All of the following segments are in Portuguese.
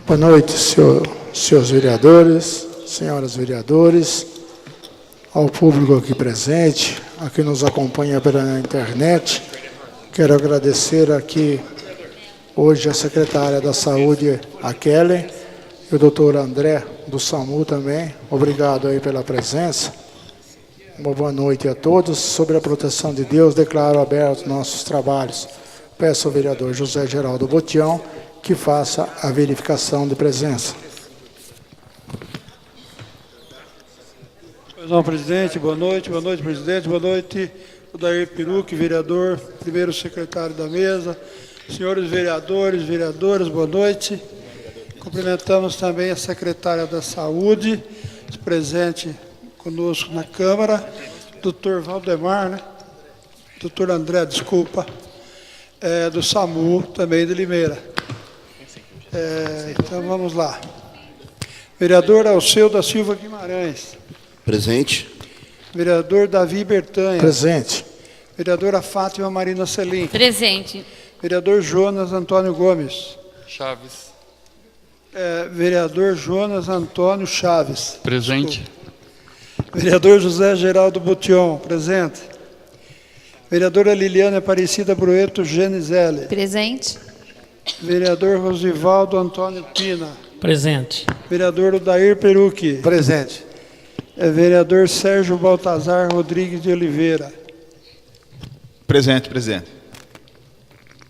Boa noite, senhores vereadores, senhoras vereadores, ao público aqui presente, a quem nos acompanha pela internet. Quero agradecer aqui hoje a secretária da Saúde, a Kelly, e o doutor André, do SAMU também. Obrigado aí pela presença. Uma boa noite a todos. Sobre a proteção de Deus, declaro abertos nossos trabalhos. Peço ao vereador José Geraldo Botião que faça a verificação de presença. Pois não, presidente. Boa noite, presidente. Boa noite, Odair Peruque, vereador, primeiro secretário da mesa, senhores vereadores, vereadoras, boa noite. Cumprimentamos também a secretária da Saúde, presente conosco na Câmara, doutor Valdemar, né? Doutor André, desculpa, do SAMU, também de Limeira. Então, vamos lá. Vereador Alceu da Silva Guimarães. Presente. Vereador Davi Bertanha. Presente. Vereadora Fátima Marina Selim. Presente. Vereador Jonas Antônio Gomes. Chaves. Vereador Jonas Antônio Chaves. Presente. Desculpa. Vereador José Geraldo Botion. Presente. Vereadora Liliana Aparecida Brueto Genizelli. Presente. Vereador Rosivaldo Antônio Pina. Presente. Vereador Odair Peruque. Presente. Vereador Sérgio Baltazar Rodrigues de Oliveira. Presente, presidente.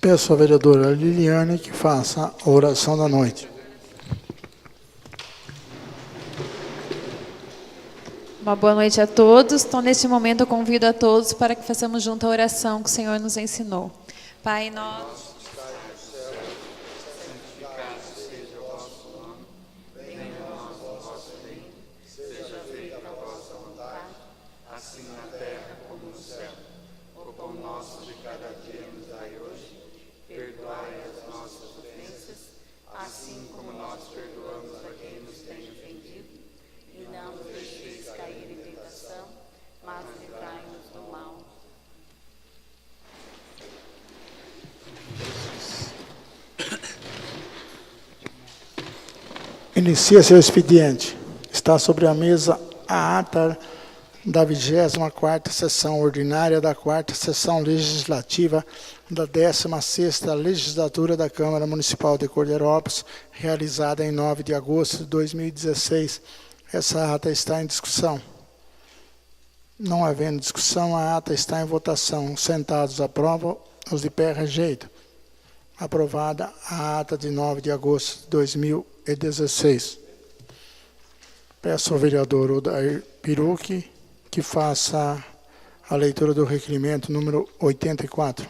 Peço à vereadora Liliane que faça a oração da noite. Uma boa noite a todos. Então, neste momento, eu convido a todos para que façamos junto a oração que o Senhor nos ensinou. Pai nosso. Inicia-se o expediente. Está sobre a mesa a ata da 24ª sessão ordinária da 4ª sessão legislativa da 16ª legislatura da Câmara Municipal de Cordeirópolis, realizada em 9 de agosto de 2016. Essa ata está em discussão. Não havendo discussão, a ata está em votação. Os sentados aprovam, os de pé rejeitam. Aprovada a ata de 9 de agosto de 2016. Peço ao vereador Odair Peruque que faça a leitura do requerimento número 84.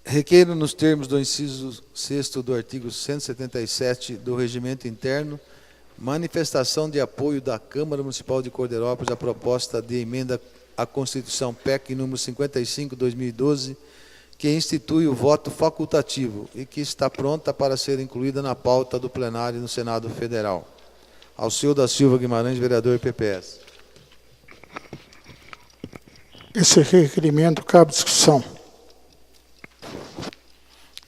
Requeiro, nos termos do inciso 6º do artigo 177 do Regimento Interno, manifestação de apoio da Câmara Municipal de Cordeirópolis à proposta de emenda à Constituição PEC número 55/2012, que institui o voto facultativo e que está pronta para ser incluída na pauta do plenário no Senado Federal. Alceu da Silva Guimarães, vereador PPS. Esse requerimento cabe discussão.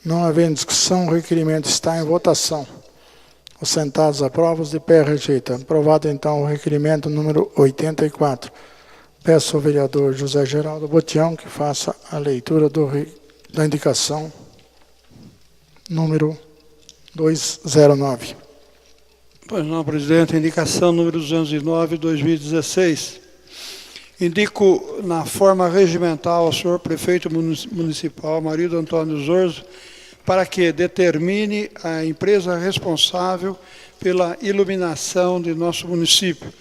Não havendo discussão, o requerimento está em votação. Os sentados aprovam, os de pé rejeitam. Aprovado, então, o requerimento número 84. Peço ao vereador José Geraldo Botião que faça a leitura da indicação número 209. Pois não, presidente. Indicação número 209/2016. Indico na forma regimental ao senhor prefeito municipal, marido Antônio Zorzo, para que determine a empresa responsável pela iluminação de nosso município.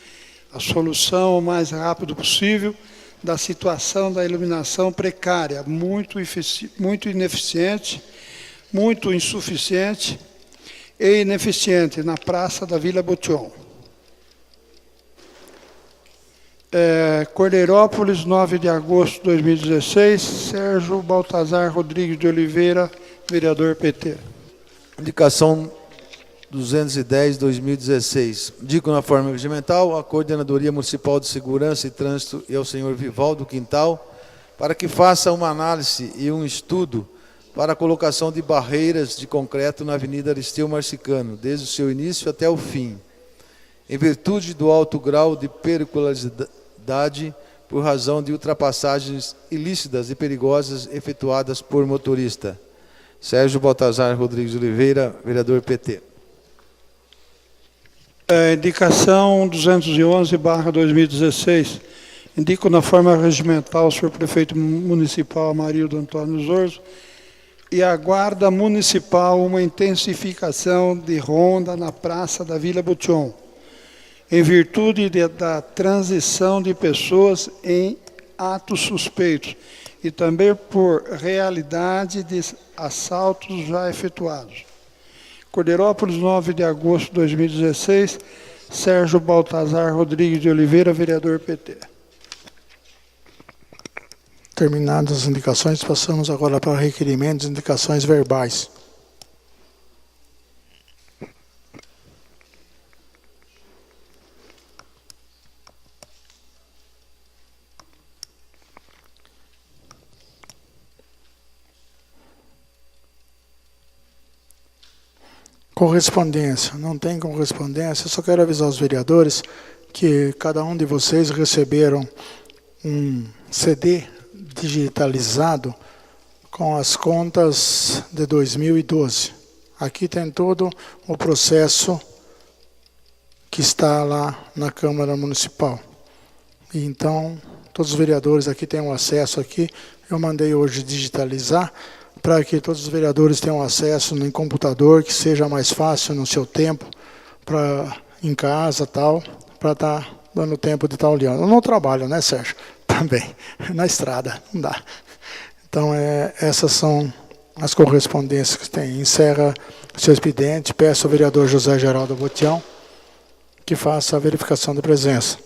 A solução o mais rápido possível da situação da iluminação precária, muito ineficiente, muito insuficiente e ineficiente na Praça da Vila Botion. Cordeirópolis, 9 de agosto de 2016, Sérgio Baltazar Rodrigues de Oliveira, vereador PT. Indicação 210/2016. Indico na forma regimental a Coordenadoria Municipal de Segurança e Trânsito e ao senhor Vivaldo Quintal para que faça uma análise e um estudo para a colocação de barreiras de concreto na Avenida Aristeu Marcicano, desde o seu início até o fim, em virtude do alto grau de periculosidade por razão de ultrapassagens ilícitas e perigosas efetuadas por motorista. Sérgio Baltazar Rodrigues de Oliveira, vereador PT. Indicação 211/2016. Indico na forma regimental o senhor prefeito municipal Amarildo Antônio Zorzo e a Guarda Municipal uma intensificação de ronda na Praça da Vila Bution, em virtude da transição de pessoas em atos suspeitos e também por realidade de assaltos já efetuados. Cordeirópolis, 9 de agosto de 2016, Sérgio Baltazar Rodrigues de Oliveira, vereador PT. Terminadas as indicações, passamos agora para requerimentos e indicações verbais. Correspondência. Não tem correspondência. Eu só quero avisar os vereadores que cada um de vocês receberam um CD digitalizado com as contas de 2012. Aqui tem todo o processo que está lá na Câmara Municipal. E então, todos os vereadores aqui têm acesso aqui. Eu mandei hoje digitalizar para que todos os vereadores tenham acesso no computador, que seja mais fácil no seu tempo, para em casa tal, para estar dando tempo de estar olhando. Eu não trabalho, né, Sérgio? Também, na estrada, não dá. Então, essas são as correspondências que tem. Encerra o seu expediente, peço ao vereador José Geraldo Botião que faça a verificação de presença.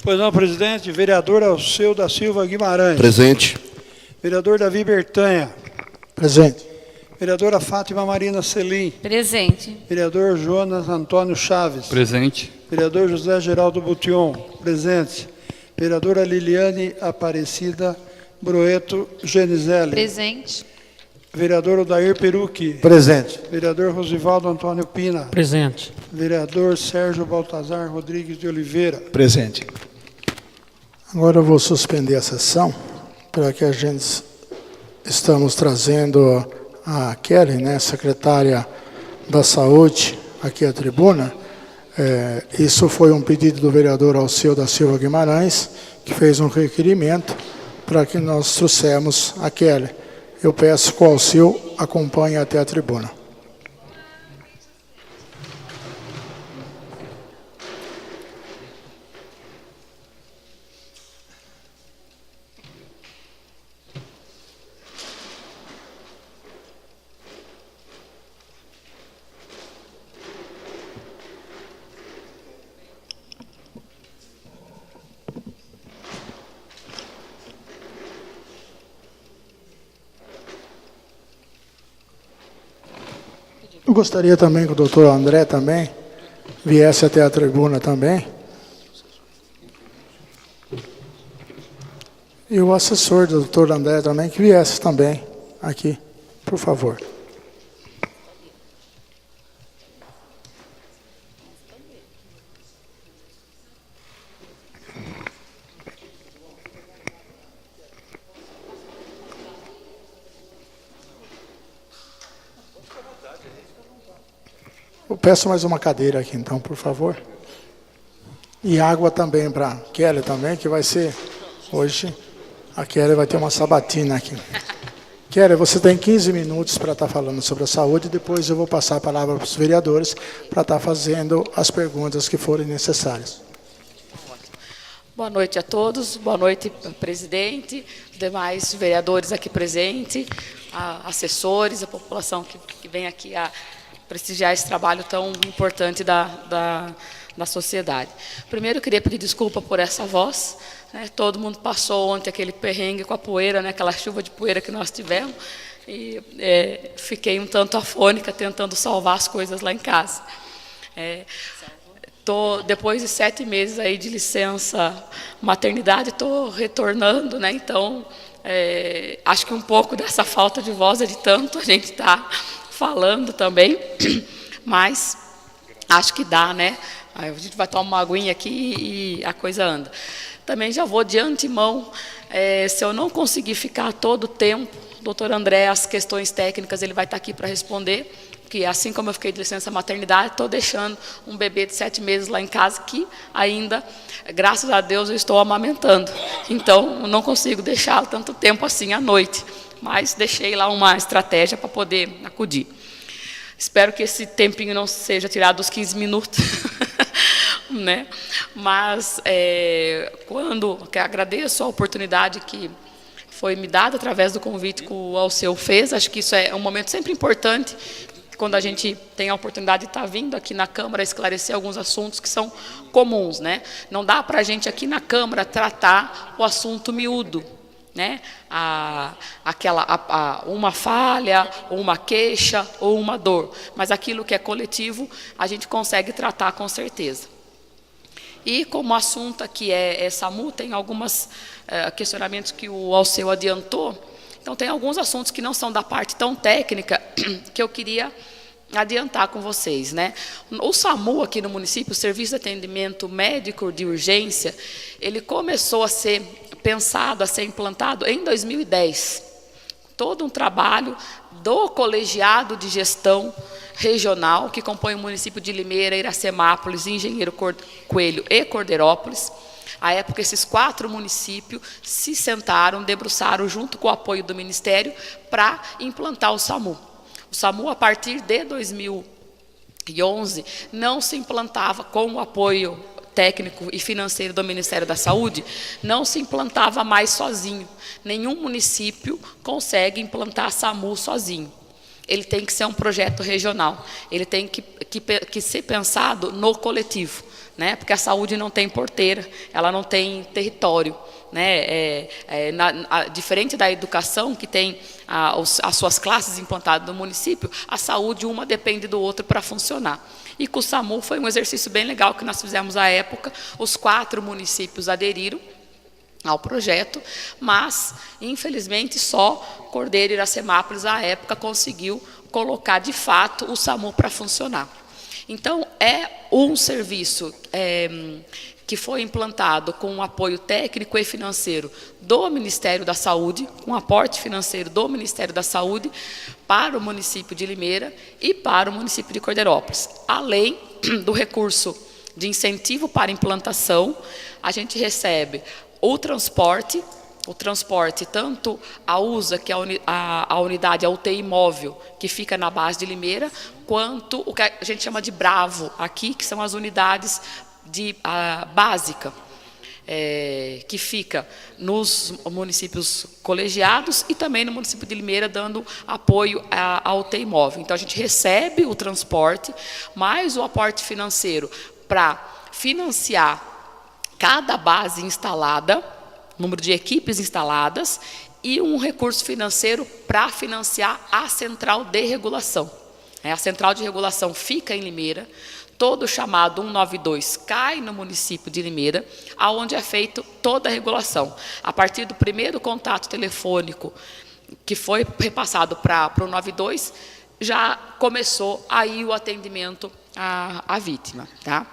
Pois não, presidente. Vereador Alceu da Silva Guimarães. Presente. Vereador Davi Bertanha. Presente. Vereadora Fátima Marina Selim. Presente. Vereador Jonas Antônio Chaves. Presente. Vereador José Geraldo Bution. Presente. Vereadora Liliane Aparecida Broeto Genizelli. Presente. Vereador Odair Perucchi. Presente. Vereador Rosivaldo Antônio Pina. Presente. Vereador Sérgio Baltazar Rodrigues de Oliveira. Presente. Agora eu vou suspender a sessão para que a gente estamos trazendo a Kelly, né, secretária da Saúde, aqui à tribuna. Isso foi um pedido do vereador Alceu da Silva Guimarães, que fez um requerimento para que nós trouxemos a Kelly. Eu peço que o Alceu acompanhe até a tribuna. Eu gostaria também que o doutor André também viesse até a tribuna também. E o assessor do doutor André também, que viesse também aqui, por favor. Eu peço mais uma cadeira aqui, então, por favor. E água também para Kelly também, que vai ser hoje. A Kelly vai ter uma sabatina aqui. Kelly, você tem 15 minutos para estar falando sobre a saúde. Depois eu vou passar a palavra para os vereadores para estar fazendo as perguntas que forem necessárias. Boa noite a todos. Boa noite, presidente, os demais vereadores aqui presentes, assessores, a população que vem aqui a prestigiar esse trabalho tão importante da sociedade. Primeiro, eu queria pedir desculpa por essa voz. Né? Todo mundo passou ontem aquele perrengue com a poeira, né? Aquela chuva de poeira que nós tivemos. E fiquei um tanto afônica, tentando salvar as coisas lá em casa. Depois de 7 meses aí de licença maternidade, estou retornando, né? Então, acho que um pouco dessa falta de voz é de tanto a gente está falando também, mas acho que dá, né? Aí a gente vai tomar uma aguinha aqui e a coisa anda. Também já vou de antemão, se eu não conseguir ficar todo o tempo, doutor André, as questões técnicas, ele vai estar aqui para responder, porque assim como eu fiquei de licença maternidade, estou deixando um bebê de 7 meses lá em casa, que ainda, graças a Deus, eu estou amamentando. Então, eu não consigo deixá-lo tanto tempo assim à noite, mas deixei lá uma estratégia para poder acudir. Espero que esse tempinho não seja tirado dos 15 minutos, né? Mas, que agradeço a oportunidade que foi me dada através do convite que o Alceu fez, acho que isso é um momento sempre importante, quando a gente tem a oportunidade de estar vindo aqui na Câmara esclarecer alguns assuntos que são comuns, né? Não dá para a gente aqui na Câmara tratar o assunto miúdo, né? Uma falha, ou uma queixa, ou uma dor. Mas aquilo que é coletivo, a gente consegue tratar com certeza. E como o assunto aqui é SAMU, tem alguns questionamentos que o Alceu adiantou. Então, tem alguns assuntos que não são da parte tão técnica que eu queria adiantar com vocês, né? O SAMU aqui no município, o Serviço de Atendimento Médico de Urgência, ele começou a ser pensado, a ser implantado em 2010. Todo um trabalho do colegiado de gestão regional, que compõe o município de Limeira, Iracemápolis, Engenheiro Coelho e Cordeirópolis. À época, esses 4 municípios se sentaram, debruçaram junto com o apoio do Ministério para implantar o SAMU. O SAMU, a partir de 2011, não se implantava com o apoio técnico e financeiro do Ministério da Saúde, não se implantava mais sozinho. Nenhum município consegue implantar SAMU sozinho. Ele tem que ser um projeto regional, ele tem que ser pensado no coletivo, né? Porque a saúde não tem porteira, ela não tem território, né? Diferente da educação, que tem as suas classes implantadas no município, a saúde, uma depende do outro para funcionar. E com o SAMU foi um exercício bem legal que nós fizemos à época, os 4 municípios aderiram ao projeto, mas, infelizmente, só Cordeiro e Iracemápolis, à época, conseguiu colocar, de fato, o SAMU para funcionar. Então, é um serviço que foi implantado com o apoio técnico e financeiro do Ministério da Saúde, com aporte financeiro do Ministério da Saúde para o município de Limeira e para o município de Cordeirópolis. Além do recurso de incentivo para implantação, a gente recebe o transporte tanto a USA, que é a unidade, a UTI móvel, que fica na base de Limeira, quanto o que a gente chama de Bravo aqui, que são as unidades básica, que fica nos municípios colegiados e também no município de Limeira, dando apoio à UTI móvel. Então, a gente recebe o transporte, mais o aporte financeiro para financiar cada base instalada, número de equipes instaladas, e um recurso financeiro para financiar a central de regulação. A central de regulação fica em Limeira, todo o chamado 192 cai no município de Limeira, onde é feita toda a regulação. A partir do primeiro contato telefônico que foi repassado para o 192, já começou aí o atendimento à vítima, tá?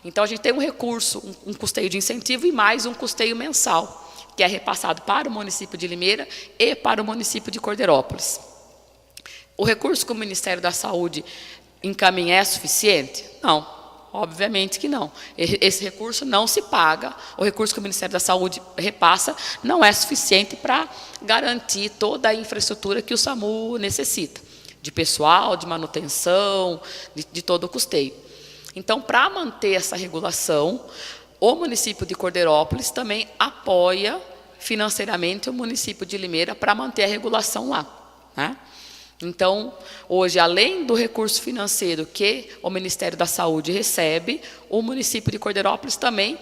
Então, a gente tem um recurso, um custeio de incentivo e mais um custeio mensal, que é repassado para o município de Limeira e para o município de Cordeirópolis. O recurso que o Ministério da Saúde encaminha é suficiente? Não, obviamente que não. Esse recurso não se paga, o recurso que o Ministério da Saúde repassa não é suficiente para garantir toda a infraestrutura que o SAMU necessita, de pessoal, de manutenção, de todo o custeio. Então, para manter essa regulação, o município de Cordeirópolis também apoia financeiramente o município de Limeira para manter a regulação lá, né? Então, hoje, além do recurso financeiro que o Ministério da Saúde recebe, o município de Cordeirópolis também,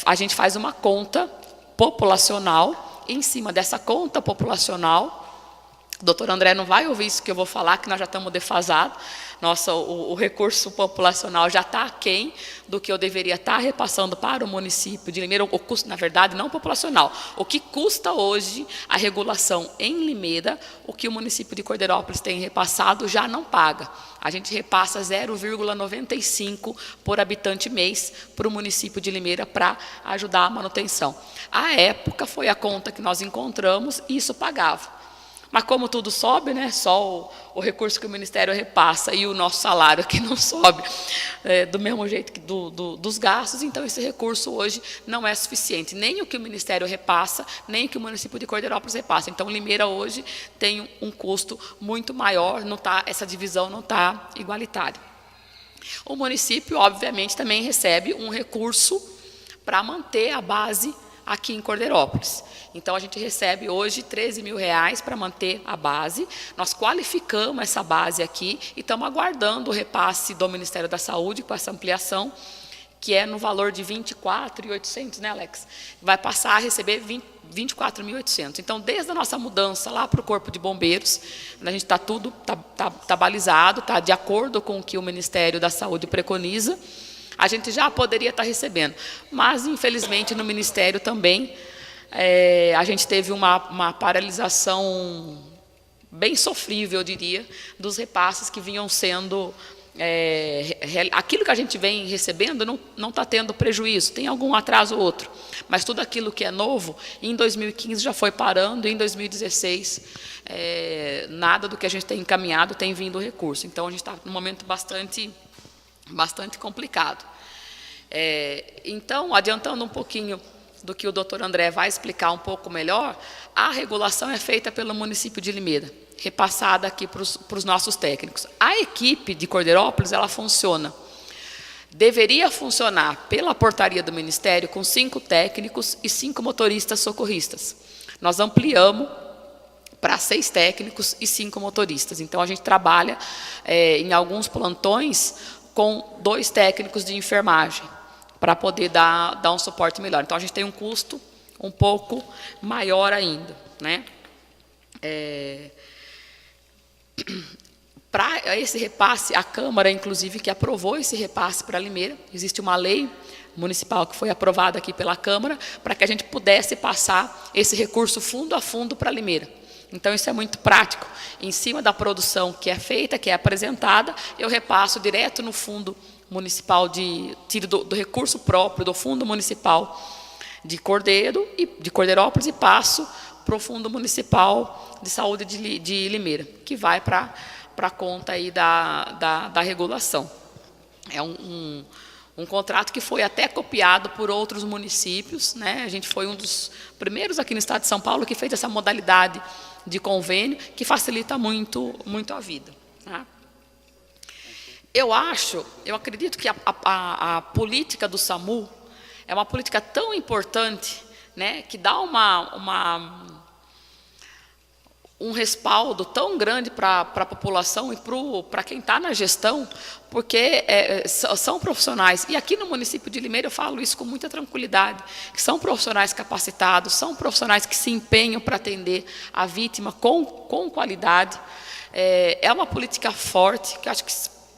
a gente faz uma conta populacional, e em cima dessa conta populacional, O doutor André não vai ouvir isso que eu vou falar, que nós já estamos defasados. O recurso populacional já está aquém do que eu deveria estar repassando para o município de Limeira. O custo, na verdade, não populacional. O que custa hoje a regulação em Limeira, o que o município de Cordeirópolis tem repassado, já não paga. A gente repassa 0,95 por habitante mês para o município de Limeira para ajudar a manutenção. À época, foi a conta que nós encontramos e isso pagava. Mas como tudo sobe, né, só o recurso que o Ministério repassa e o nosso salário que não sobe do mesmo jeito que dos gastos, então esse recurso hoje não é suficiente. Nem o que o Ministério repassa, nem o que o município de Cordeirópolis repassa. Então, Limeira hoje tem um custo muito maior, não tá, essa divisão não está igualitária. O município, obviamente, também recebe um recurso para manter a base aqui em Cordeirópolis. Então, a gente recebe hoje R$13 mil para manter a base. Nós qualificamos essa base aqui e estamos aguardando o repasse do Ministério da Saúde com essa ampliação, que é no valor de R$24.800, né, Alex? Vai passar a receber R$24.800. Então, desde a nossa mudança lá para o Corpo de Bombeiros, a gente está tudo tá balizado, está de acordo com o que o Ministério da Saúde preconiza, a gente já poderia estar recebendo. Mas, infelizmente, no Ministério também, a gente teve uma paralisação bem sofrível, eu diria, dos repasses que vinham sendo... aquilo que a gente vem recebendo não está tendo prejuízo, tem algum atraso ou outro. Mas tudo aquilo que é novo, em 2015 já foi parando, e em 2016, nada do que a gente tem encaminhado tem vindo recurso. Então, a gente está num momento bastante complicado. Então, adiantando um pouquinho do que o doutor André vai explicar um pouco melhor, a regulação é feita pelo município de Limeira, repassada aqui para os nossos técnicos. A equipe de Cordeirópolis, ela deveria funcionar pela portaria do Ministério com 5 técnicos e 5 motoristas socorristas. Nós ampliamos para 6 técnicos e 5 motoristas. Então, a gente trabalha em alguns plantões com 2 técnicos de enfermagem, para poder dar um suporte melhor. Então, a gente tem um custo um pouco maior ainda, né? Para esse repasse, a Câmara, inclusive, que aprovou esse repasse para Limeira, existe uma lei municipal que foi aprovada aqui pela Câmara, para que a gente pudesse passar esse recurso fundo a fundo para Limeira. Então, isso é muito prático. Em cima da produção que é feita, que é apresentada, eu repasso direto no fundo municipal, tiro do recurso próprio do Fundo Municipal de Cordeirópolis e passo para o Fundo Municipal de Saúde de Limeira, que vai para a conta aí da regulação. É um contrato que foi até copiado por outros municípios, né? A gente foi um dos primeiros aqui no estado de São Paulo que fez essa modalidade de convênio, que facilita muito a vida, tá? Eu acredito que a política do SAMU é uma política tão importante, né, que dá um respaldo tão grande para a população e para quem está na gestão, porque são profissionais. E aqui no município de Limeira eu falo isso com muita tranquilidade, que são profissionais capacitados, são profissionais que se empenham para atender a vítima com qualidade. É uma política forte, que acho que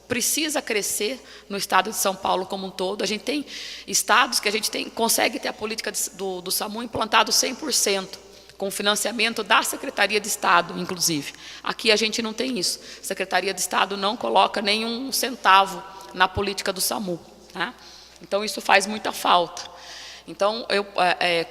precisa crescer no estado de São Paulo como um todo. A gente tem estados que a gente consegue ter a política do SAMU implantado 100%, com financiamento da Secretaria de Estado, inclusive. Aqui a gente não tem isso. A Secretaria de Estado não coloca nenhum centavo na política do SAMU, tá? Então, isso faz muita falta. Então,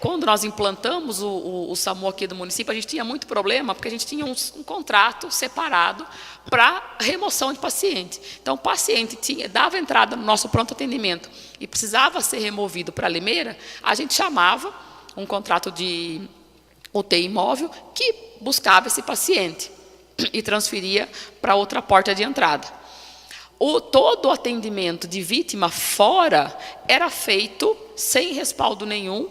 quando nós implantamos o SAMU aqui do município, a gente tinha muito problema, porque a gente tinha um contrato separado para remoção de paciente. Então, o paciente dava entrada no nosso pronto atendimento e precisava ser removido para Limeira, a gente chamava um contrato de UTI móvel que buscava esse paciente e transferia para outra porta de entrada. Todo o atendimento de vítima fora era feito sem respaldo nenhum,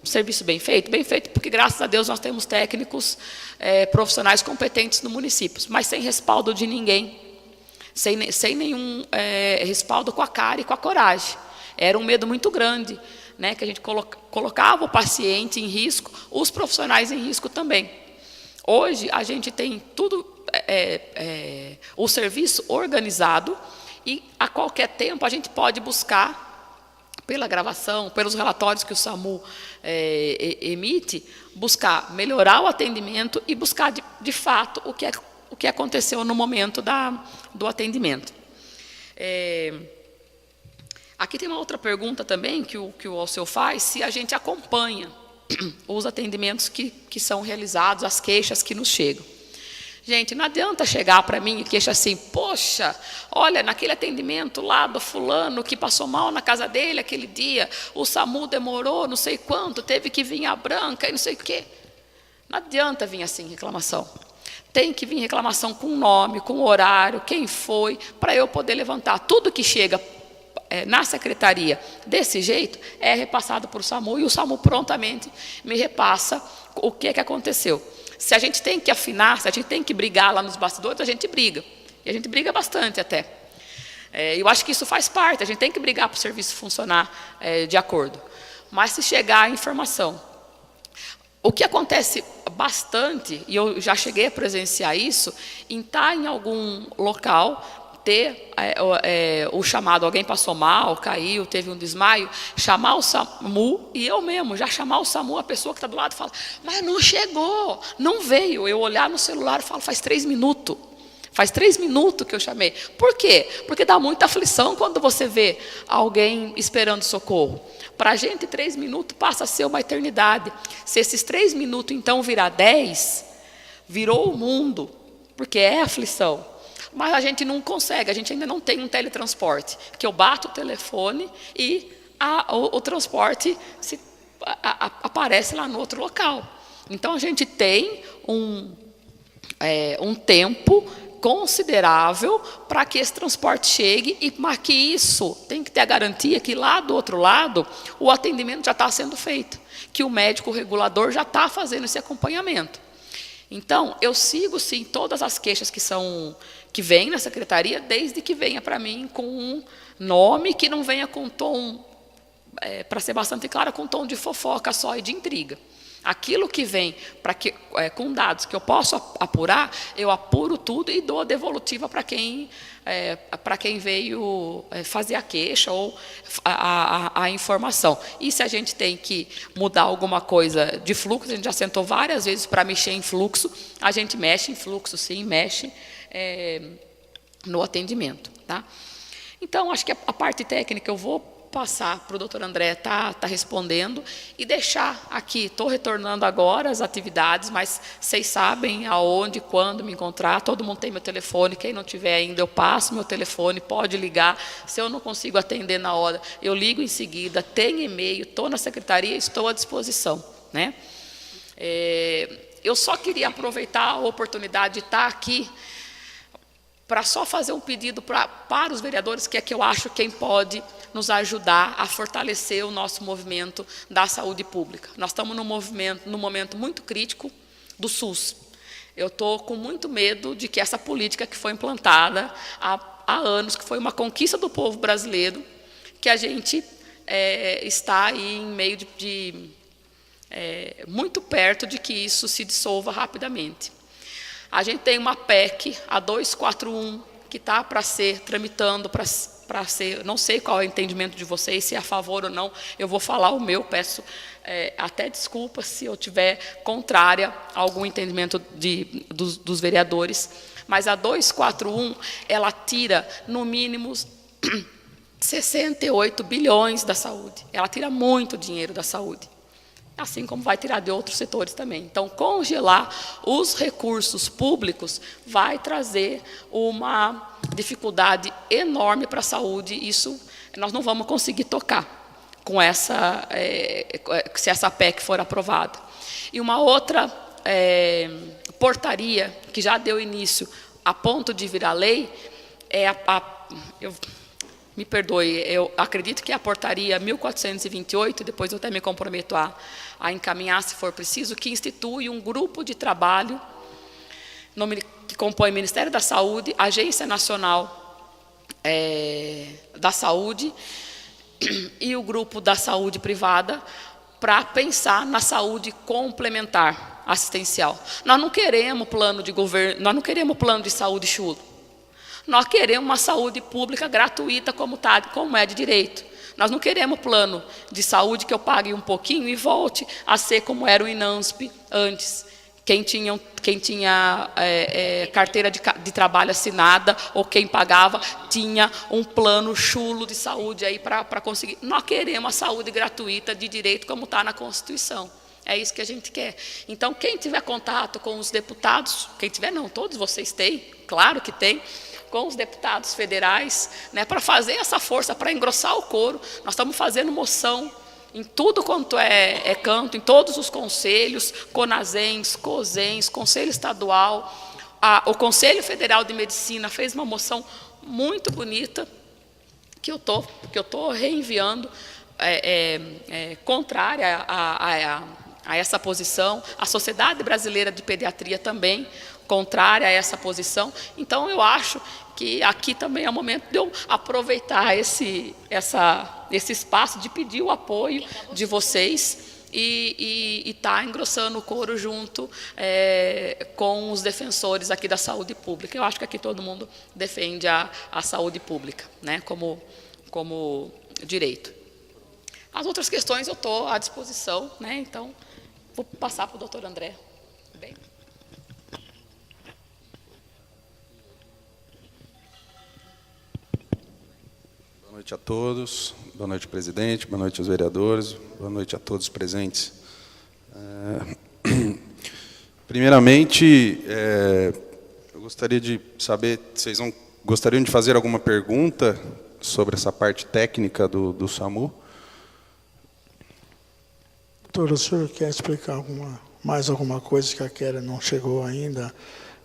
serviço bem feito, porque graças a Deus nós temos técnicos profissionais competentes no município, mas sem respaldo de ninguém, sem nenhum respaldo com a cara e com a coragem. Era um medo muito grande, né, que a gente colocava o paciente em risco, os profissionais em risco também. Hoje a gente tem tudo, o serviço organizado, e a qualquer tempo a gente pode buscar, pela gravação, pelos relatórios que o SAMU emite, buscar melhorar o atendimento e buscar de fato o que aconteceu no momento do atendimento. Aqui tem uma outra pergunta também que o Alceu faz, se a gente acompanha os atendimentos que são realizados, as queixas que nos chegam. Gente, não adianta chegar para mim e queixa assim, poxa, olha, naquele atendimento lá do fulano que passou mal na casa dele aquele dia, o SAMU demorou não sei quanto, teve que vir a branca e não sei o quê. Não adianta vir assim reclamação. Tem que vir reclamação com nome, com horário, quem foi, para eu poder levantar. Tudo que chega na secretaria desse jeito é repassado por o SAMU, e o SAMU prontamente me repassa o que aconteceu. Se a gente tem que afinar, se a gente tem que brigar lá nos bastidores, a gente briga. E a gente briga bastante até. Eu acho que isso faz parte, a gente tem que brigar para o serviço funcionar de acordo. Mas se chegar a informação, o que acontece bastante, e eu já cheguei a presenciar isso, em estar em algum local, ter o chamado, alguém passou mal, caiu, teve um desmaio, chamar o SAMU, e eu mesmo, já chamar o SAMU, a pessoa que está do lado fala, mas não chegou, não veio. Eu olhar no celular e falo, faz 3 minutos. Faz 3 minutos que eu chamei. Por quê? Porque dá muita aflição quando você vê alguém esperando socorro. Para a gente, 3 minutos passa a ser uma eternidade. Se esses 3 minutos, então, virar 10, virou o mundo, porque é aflição. Mas a gente não consegue, a gente ainda não tem um teletransporte, que eu bato o telefone e o transporte aparece lá no outro local. Então, a gente tem um tempo considerável para que esse transporte chegue, e para que isso tem que ter a garantia que lá do outro lado o atendimento já está sendo feito, que o médico regulador já está fazendo esse acompanhamento. Então, eu sigo, sim, todas as queixas que vêm na secretaria, desde que venha para mim com um nome, que não venha com tom, para ser bastante claro, com tom de fofoca só e de intriga. Aquilo que vem com dados que eu posso apurar, eu apuro tudo e dou a devolutiva para quem veio fazer a queixa ou a informação. E se a gente tem que mudar alguma coisa de fluxo, a gente já sentou várias vezes para mexer em fluxo, a gente mexe em fluxo, sim, mexe no atendimento. Tá? Então, acho que a parte técnica eu vou passar para o doutor André tá respondendo, e deixar aqui, estou retornando agora às atividades, mas vocês sabem aonde, quando me encontrar, todo mundo tem meu telefone, quem não tiver ainda, eu passo meu telefone, pode ligar, se eu não consigo atender na hora, eu ligo em seguida, tem e-mail, estou na secretaria, estou à disposição. Né? Eu só queria aproveitar a oportunidade de estar aqui, para só fazer um pedido para os vereadores, que é que eu acho quem pode nos ajudar a fortalecer o nosso movimento da saúde pública. Nós estamos num momento muito crítico do SUS. Eu estou com muito medo de que essa política que foi implantada há anos, que foi uma conquista do povo brasileiro, que a gente está aí em meio muito perto de que isso se dissolva rapidamente. A gente tem uma PEC, a 241, que está para ser tramitando, para ser, não sei qual é o entendimento de vocês, se é a favor ou não, eu vou falar o meu, peço até desculpa se eu tiver contrária a algum entendimento dos vereadores, mas a 241, ela tira, no mínimo, 68 bilhões da saúde. Ela tira muito dinheiro da saúde, assim como vai tirar de outros setores também. Então, congelar os recursos públicos vai trazer uma dificuldade enorme para a saúde. Isso nós não vamos conseguir tocar com se essa PEC for aprovada. E uma outra portaria que já deu início a ponto de virar lei me perdoe, eu acredito que é a portaria 1428, depois eu até me comprometo a encaminhar, se for preciso, que institui um grupo de trabalho que compõe o Ministério da Saúde, Agência Nacional da Saúde e o grupo da saúde privada, para pensar na saúde complementar. assistencial. Nós não queremos plano de governo, nós não queremos plano de saúde chulo. Nós queremos uma saúde pública gratuita como é de direito. Nós não queremos plano de saúde que eu pague um pouquinho e volte a ser como era o INANSP antes. Quem tinha carteira de trabalho assinada ou quem pagava tinha um plano chulo de saúde aí para conseguir. Nós queremos a saúde gratuita de direito como está na Constituição. É isso que a gente quer. Então, quem tiver contato com os deputados, quem tiver não, todos vocês têm, claro que tem, com os deputados federais, né, para fazer essa força, para engrossar o coro. Nós estamos fazendo moção em tudo quanto é canto, em todos os conselhos, CONASEMS, COSENS, Conselho Estadual, o Conselho Federal de Medicina fez uma moção muito bonita, que eu tô reenviando, contrária a essa posição, a Sociedade Brasileira de Pediatria também, contrária a essa posição. Então, eu acho que aqui também é o momento de eu aproveitar esse espaço de pedir o apoio de vocês e estar engrossando o coro junto com os defensores aqui da saúde pública. Eu acho que aqui todo mundo defende a saúde pública, né, como direito. As outras questões eu estou à disposição, né, então vou passar para o doutor André. Bem. Boa noite a todos, boa noite, presidente, boa noite aos vereadores, boa noite a todos presentes. Primeiramente, eu gostaria de saber, vocês gostariam de fazer alguma pergunta sobre essa parte técnica do SAMU? Doutor, o senhor quer explicar mais alguma coisa que a Kelly não chegou ainda?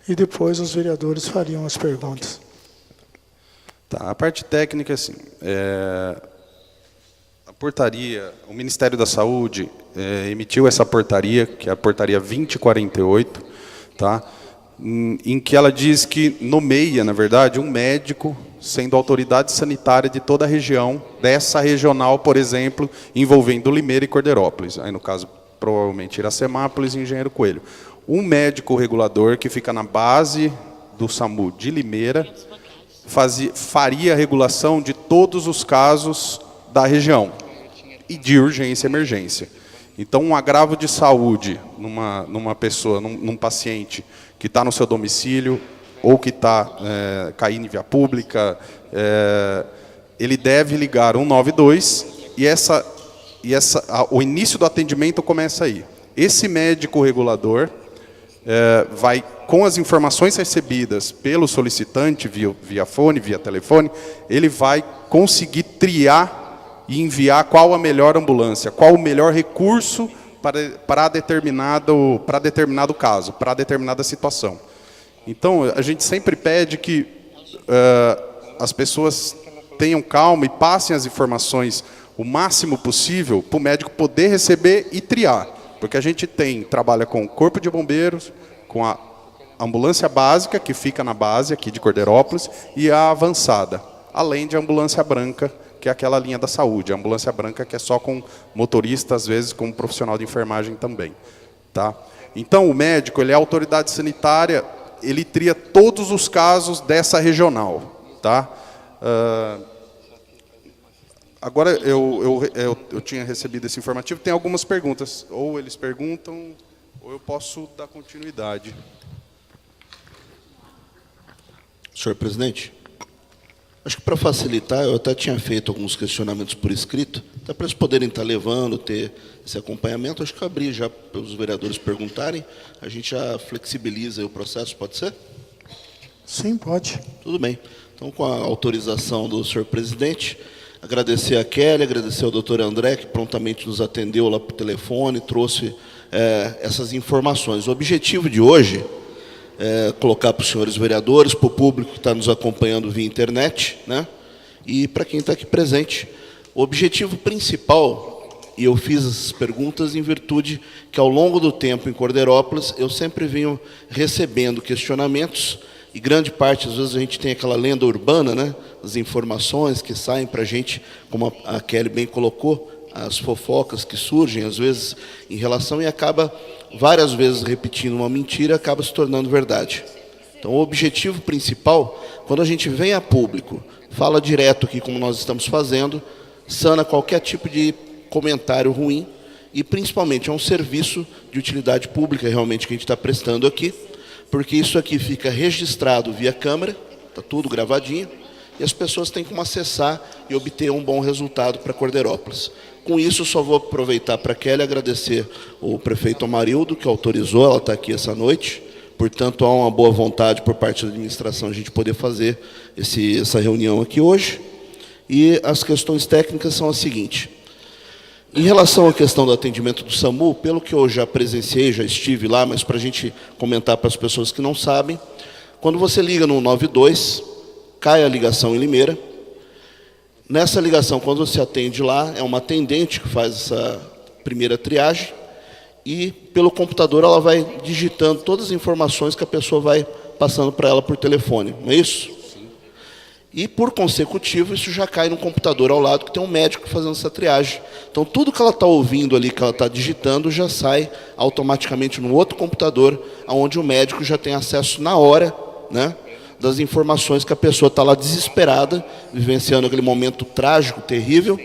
E depois os vereadores fariam as perguntas. Tá, a parte técnica, assim, a portaria, o Ministério da Saúde emitiu essa portaria, que é a portaria 2048, tá, em que ela diz que nomeia, na verdade, um médico sendo autoridade sanitária de toda a região, dessa regional, por exemplo, envolvendo Limeira e Cordeirópolis. Aí, no caso, provavelmente Iracemápolis e Engenheiro Coelho. Um médico regulador que fica na base do SAMU de Limeira faria a regulação de todos os casos da região e de urgência e emergência. Então, um agravo de saúde numa pessoa, num paciente que está no seu domicílio ou que está caindo em via pública, ele deve ligar 192 e o início do atendimento começa aí. Esse médico regulador vai, com as informações recebidas pelo solicitante, via fone, via telefone, ele vai conseguir triar e enviar qual a melhor ambulância, qual o melhor recurso para determinado caso, para determinada situação. Então, a gente sempre pede que as pessoas tenham calma e passem as informações o máximo possível para o médico poder receber e triar. Porque a gente trabalha com o Corpo de Bombeiros, com a ambulância básica, que fica na base aqui de Cordeirópolis, e a avançada, além de a ambulância branca, que é aquela linha da saúde. A ambulância branca que é só com motorista, às vezes com profissional de enfermagem também. Tá? Então, o médico, ele é a autoridade sanitária, ele tria todos os casos dessa regional. Tá? Agora, eu tinha recebido esse informativo, tem algumas perguntas. Ou eles perguntam, ou eu posso dar continuidade. Senhor presidente, acho que para facilitar, eu até tinha feito alguns questionamentos por escrito, até para eles poderem estar levando, ter esse acompanhamento. Acho que eu abri já para os vereadores perguntarem, a gente já flexibiliza o processo, pode ser? Sim, pode. Tudo bem. Então, com a autorização do senhor presidente, agradecer a Kelly, agradecer ao doutor André, que prontamente nos atendeu lá por telefone, trouxe essas informações. O objetivo de hoje é colocar para os senhores vereadores, para o público que está nos acompanhando via internet, né, e para quem está aqui presente. O objetivo principal, e eu fiz essas perguntas em virtude que, ao longo do tempo em Cordeirópolis, eu sempre venho recebendo questionamentos, e grande parte, às vezes, a gente tem aquela lenda urbana, né, as informações que saem para a gente, como a Kelly bem colocou, as fofocas que surgem, às vezes, em relação, e acaba várias vezes repetindo uma mentira, acaba se tornando verdade. Então, o objetivo principal, quando a gente vem a público, fala direto aqui, como nós estamos fazendo, sana qualquer tipo de comentário ruim, e principalmente é um serviço de utilidade pública realmente que a gente está prestando aqui, porque isso aqui fica registrado via câmera, está tudo gravadinho, e as pessoas têm como acessar e obter um bom resultado para Cordeirópolis. Com isso, eu só vou aproveitar para Kelly agradecer o prefeito Amarildo, que autorizou, ela está aqui essa noite, portanto, há uma boa vontade por parte da administração a gente poder fazer essa reunião aqui hoje. E as questões técnicas são as seguintes. Em relação à questão do atendimento do SAMU, pelo que eu já presenciei, já estive lá, mas para a gente comentar para as pessoas que não sabem, quando você liga no 92, cai a ligação em Limeira. Nessa ligação, quando você atende lá, é uma atendente que faz essa primeira triagem, e pelo computador ela vai digitando todas as informações que a pessoa vai passando para ela por telefone, não é isso? Sim. E por consecutivo isso já cai no computador ao lado que tem um médico fazendo essa triagem. Então tudo que ela está ouvindo ali, que ela está digitando, já sai automaticamente no outro computador, onde o médico já tem acesso na hora, né, das informações que a pessoa está lá desesperada, vivenciando aquele momento trágico, terrível,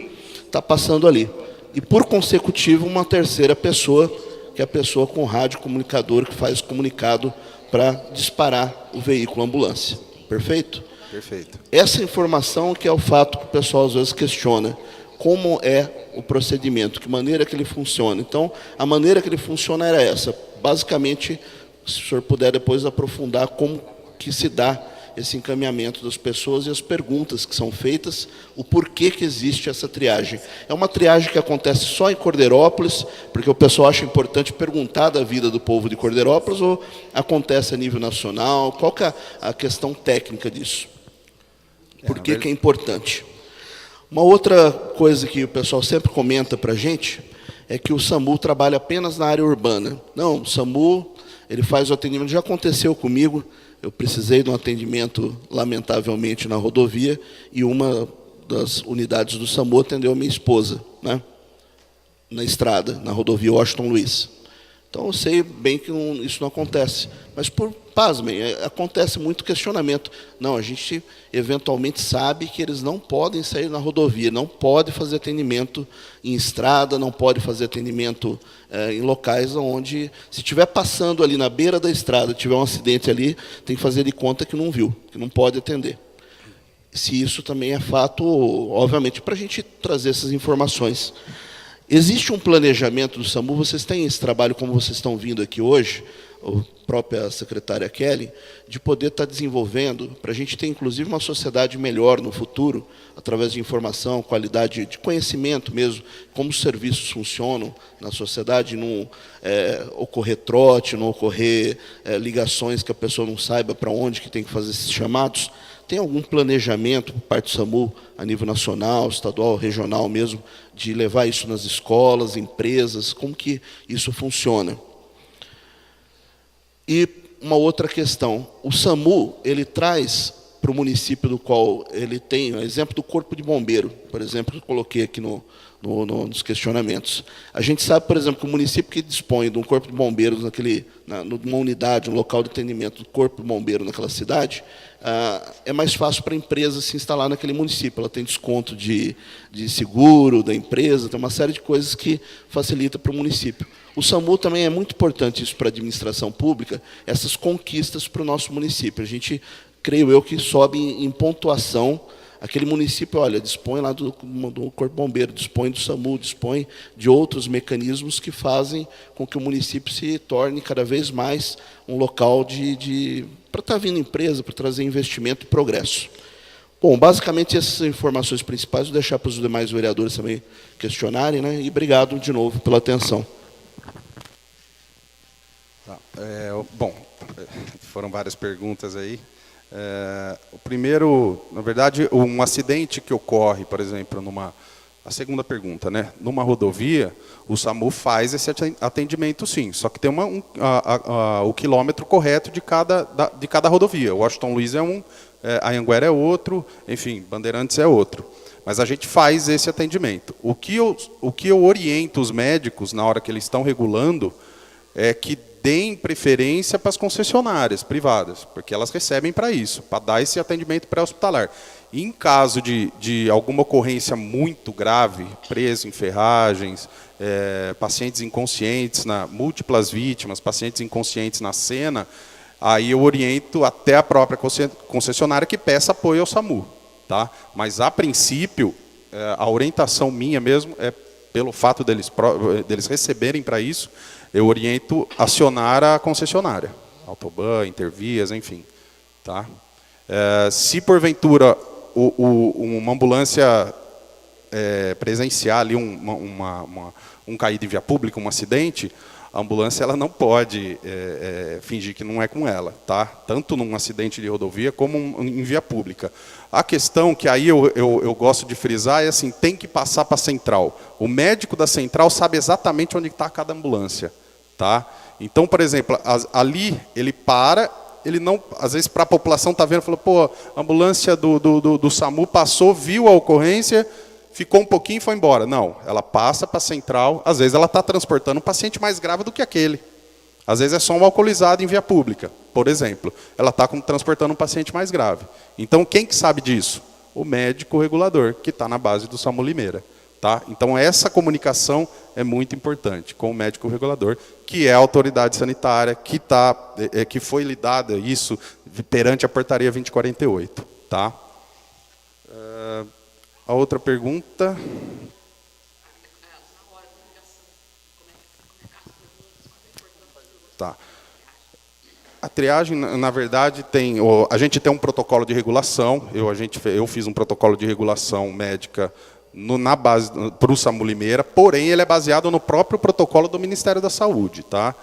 está passando ali. E por consecutivo uma terceira pessoa, que é a pessoa com rádio comunicador, que faz comunicado para disparar o veículo ambulância. Perfeito? Perfeito. Essa informação que é o fato que o pessoal às vezes questiona. Como é o procedimento, que maneira que ele funciona. Então, a maneira que ele funciona era essa. Basicamente, se o senhor puder depois aprofundar como que se dá esse encaminhamento das pessoas e as perguntas que são feitas, o porquê que existe essa triagem. É uma triagem que acontece só em Cordeirópolis, porque o pessoal acha importante perguntar da vida do povo de Cordeirópolis, ou acontece a nível nacional? Qual que é a questão técnica disso? Por que que é importante? Uma outra coisa que o pessoal sempre comenta para a gente é que o SAMU trabalha apenas na área urbana. Não, o SAMU ele faz o atendimento, já aconteceu comigo, eu precisei de um atendimento, lamentavelmente, na rodovia, e uma das unidades do SAMU atendeu a minha esposa, né, na estrada, na rodovia Washington Luiz. Então, eu sei bem que isso não acontece. Mas, pasmem, acontece muito questionamento. Não, a gente eventualmente sabe que eles não podem sair na rodovia, não pode fazer atendimento em estrada, não pode fazer atendimento em locais onde, se estiver passando ali na beira da estrada, tiver um acidente ali, tem que fazer de conta que não viu, que não pode atender. Se isso também é fato, obviamente, para a gente trazer essas informações. Existe um planejamento do SAMU, vocês têm esse trabalho, como vocês estão vindo aqui hoje, a própria secretária Kelly, de poder estar desenvolvendo, para a gente ter, inclusive, uma sociedade melhor no futuro, através de informação, qualidade de conhecimento mesmo, como os serviços funcionam na sociedade, não ocorrer trote, não ocorrer ligações que a pessoa não saiba para onde que tem que fazer esses chamados. Tem algum planejamento por parte do SAMU, a nível nacional, estadual, regional mesmo, de levar isso nas escolas, empresas? Como que isso funciona? E uma outra questão. O SAMU, ele traz para o município do qual ele tem, o exemplo do Corpo de Bombeiro, por exemplo, que eu coloquei aqui nos questionamentos. A gente sabe, por exemplo, que o município que dispõe de um Corpo de Bombeiros, numa unidade, um local de atendimento do Corpo de Bombeiro naquela cidade, é mais fácil para a empresa se instalar naquele município. Ela tem desconto de seguro da empresa, tem uma série de coisas que facilita para o município. O SAMU também é muito importante isso para a administração pública, essas conquistas para o nosso município. A gente, creio eu, que sobe em pontuação. Aquele município, olha, dispõe lá do Corpo Bombeiro, dispõe do SAMU, dispõe de outros mecanismos que fazem com que o município se torne cada vez mais um local para estar vindo empresa, para trazer investimento e progresso. Bom, basicamente essas informações principais, vou deixar para os demais vereadores também questionarem, né? E obrigado de novo pela atenção. Bom, foram várias perguntas aí. O primeiro, na verdade, um acidente que ocorre, por exemplo, a segunda pergunta, né? Numa rodovia, o SAMU faz esse atendimento, sim. Só que tem o quilômetro correto de cada rodovia. O Washington Luiz é um, a Anhanguera é outro, enfim, Bandeirantes é outro. Mas a gente faz esse atendimento. O que eu oriento os médicos na hora que eles estão regulando é que deem preferência para as concessionárias privadas, porque elas recebem para isso, para dar esse atendimento pré-hospitalar. Em caso de alguma ocorrência muito grave, preso em ferragens, pacientes inconscientes, múltiplas vítimas, pacientes inconscientes na cena, aí eu oriento até a própria concessionária que peça apoio ao SAMU. Tá? Mas, a princípio, a orientação minha mesmo é, pelo fato deles receberem para isso, eu oriento acionar a concessionária, Autoban, Intervias, enfim. Tá? Se, porventura, uma ambulância presenciar ali um caído em via pública, um acidente, a ambulância ela não pode fingir que não é com ela, tá? Tanto num acidente de rodovia como em via pública. A questão que aí eu gosto de frisar é assim, tem que passar para a central. O médico da central sabe exatamente onde está cada ambulância. Tá? Então, por exemplo, ali ele para, ele não, às vezes para a população está vendo, falou, pô, a ambulância do SAMU passou, viu a ocorrência, ficou um pouquinho e foi embora. Não, ela passa para a central, às vezes ela está transportando um paciente mais grave do que aquele. Às vezes é só um alcoolizado em via pública, por exemplo. Ela está transportando um paciente mais grave. Então, quem que sabe disso? O médico regulador, que está na base do SAMU Limeira. Tá? Então, essa comunicação é muito importante com o médico regulador, que é a autoridade sanitária, que foi lidada isso perante a portaria 2048. Tá? A outra pergunta... Tá. A triagem, na verdade, a gente tem um protocolo de regulação, eu fiz um protocolo de regulação médica na base para o SAMU Limeira, porém ele é baseado no próprio protocolo do Ministério da Saúde. Tá?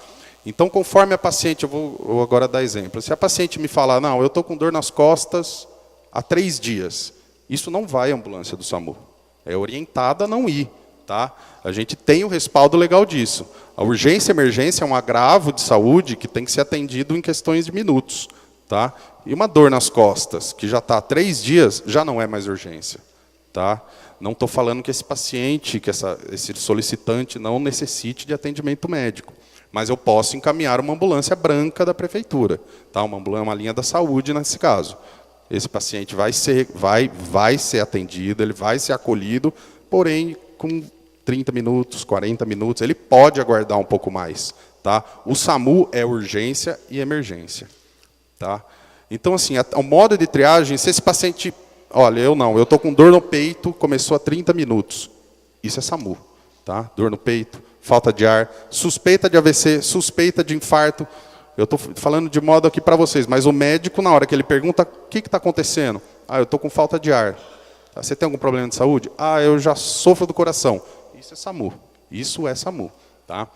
Então, conforme a paciente, eu vou agora dar exemplo, se a paciente me falar, não, eu estou com dor nas costas há 3 dias, isso não vai à ambulância do SAMU, é orientada a não ir. Tá? A gente tem o respaldo legal disso. A urgência e emergência é um agravo de saúde que tem que ser atendido em questões de minutos. Tá? E uma dor nas costas, que já está há 3 dias, já não é mais urgência. Tá? Não estou falando que esse paciente, que esse solicitante não necessite de atendimento médico, mas eu posso encaminhar uma ambulância branca da prefeitura, tá? Uma linha da saúde nesse caso. Esse paciente vai ser atendido, ele vai ser acolhido, porém, com 30 minutos, 40 minutos, ele pode aguardar um pouco mais. Tá? O SAMU é urgência e emergência. Tá? Então, assim, o modo de triagem, se esse paciente... Olha, eu estou com dor no peito, começou há 30 minutos. Isso é SAMU. Tá? Dor no peito, falta de ar, suspeita de AVC, suspeita de infarto. Eu estou falando de modo aqui para vocês, mas o médico, na hora que ele pergunta, o que está acontecendo? Eu estou com falta de ar. Você tem algum problema de saúde? Eu já sofro do coração. Isso é SAMU. Isso é SAMU. Tá?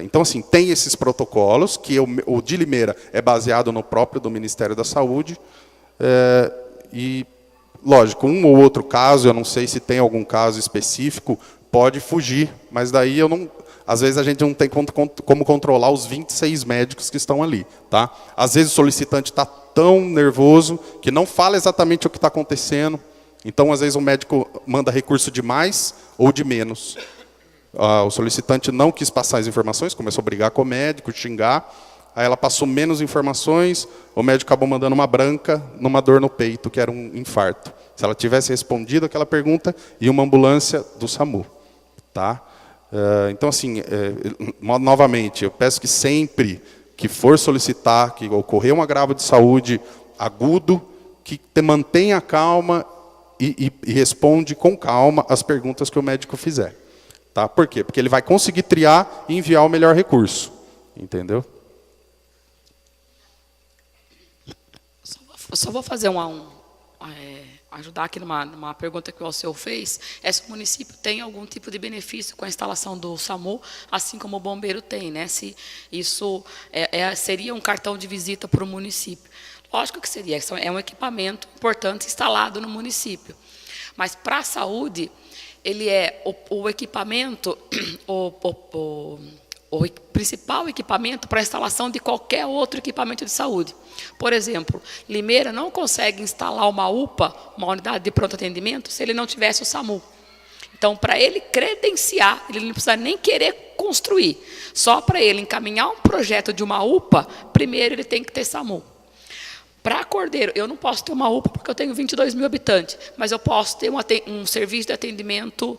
Então, assim, tem esses protocolos, que o de Limeira é baseado no próprio do Ministério da Saúde. E, lógico, um ou outro caso, eu não sei se tem algum caso específico, pode fugir, mas daí às vezes a gente não tem como controlar os 26 médicos que estão ali. Tá? Às vezes o solicitante está tão nervoso que não fala exatamente o que está acontecendo. Então, às vezes, o médico manda recurso de mais ou de menos. O solicitante não quis passar as informações, começou a brigar com o médico, xingar. Aí ela passou menos informações, o médico acabou mandando uma branca numa dor no peito, que era um infarto. Se ela tivesse respondido aquela pergunta, ia uma ambulância do SAMU. Tá? Então, assim, novamente, eu peço que sempre que for solicitar, que ocorrer um agravo de saúde agudo, que mantenha a calma e responde com calma as perguntas que o médico fizer. Tá? Por quê? Porque ele vai conseguir triar e enviar o melhor recurso. Entendeu? Só vou fazer ajudar aqui numa pergunta que o Alceu fez. Se o município tem algum tipo de benefício com a instalação do SAMU, assim como o bombeiro tem, né? Se isso seria um cartão de visita para o município. Lógico que seria, é um equipamento importante instalado no município. Mas, para a saúde, ele é o equipamento, o principal equipamento para a instalação de qualquer outro equipamento de saúde. Por exemplo, Limeira não consegue instalar uma UPA, uma unidade de pronto atendimento, se ele não tivesse o SAMU. Então, para ele credenciar, ele não precisa nem querer construir. Só para ele encaminhar um projeto de uma UPA, primeiro ele tem que ter SAMU. Para Cordeiro, eu não posso ter uma UPA porque eu tenho 22 mil habitantes, mas eu posso ter um serviço de atendimento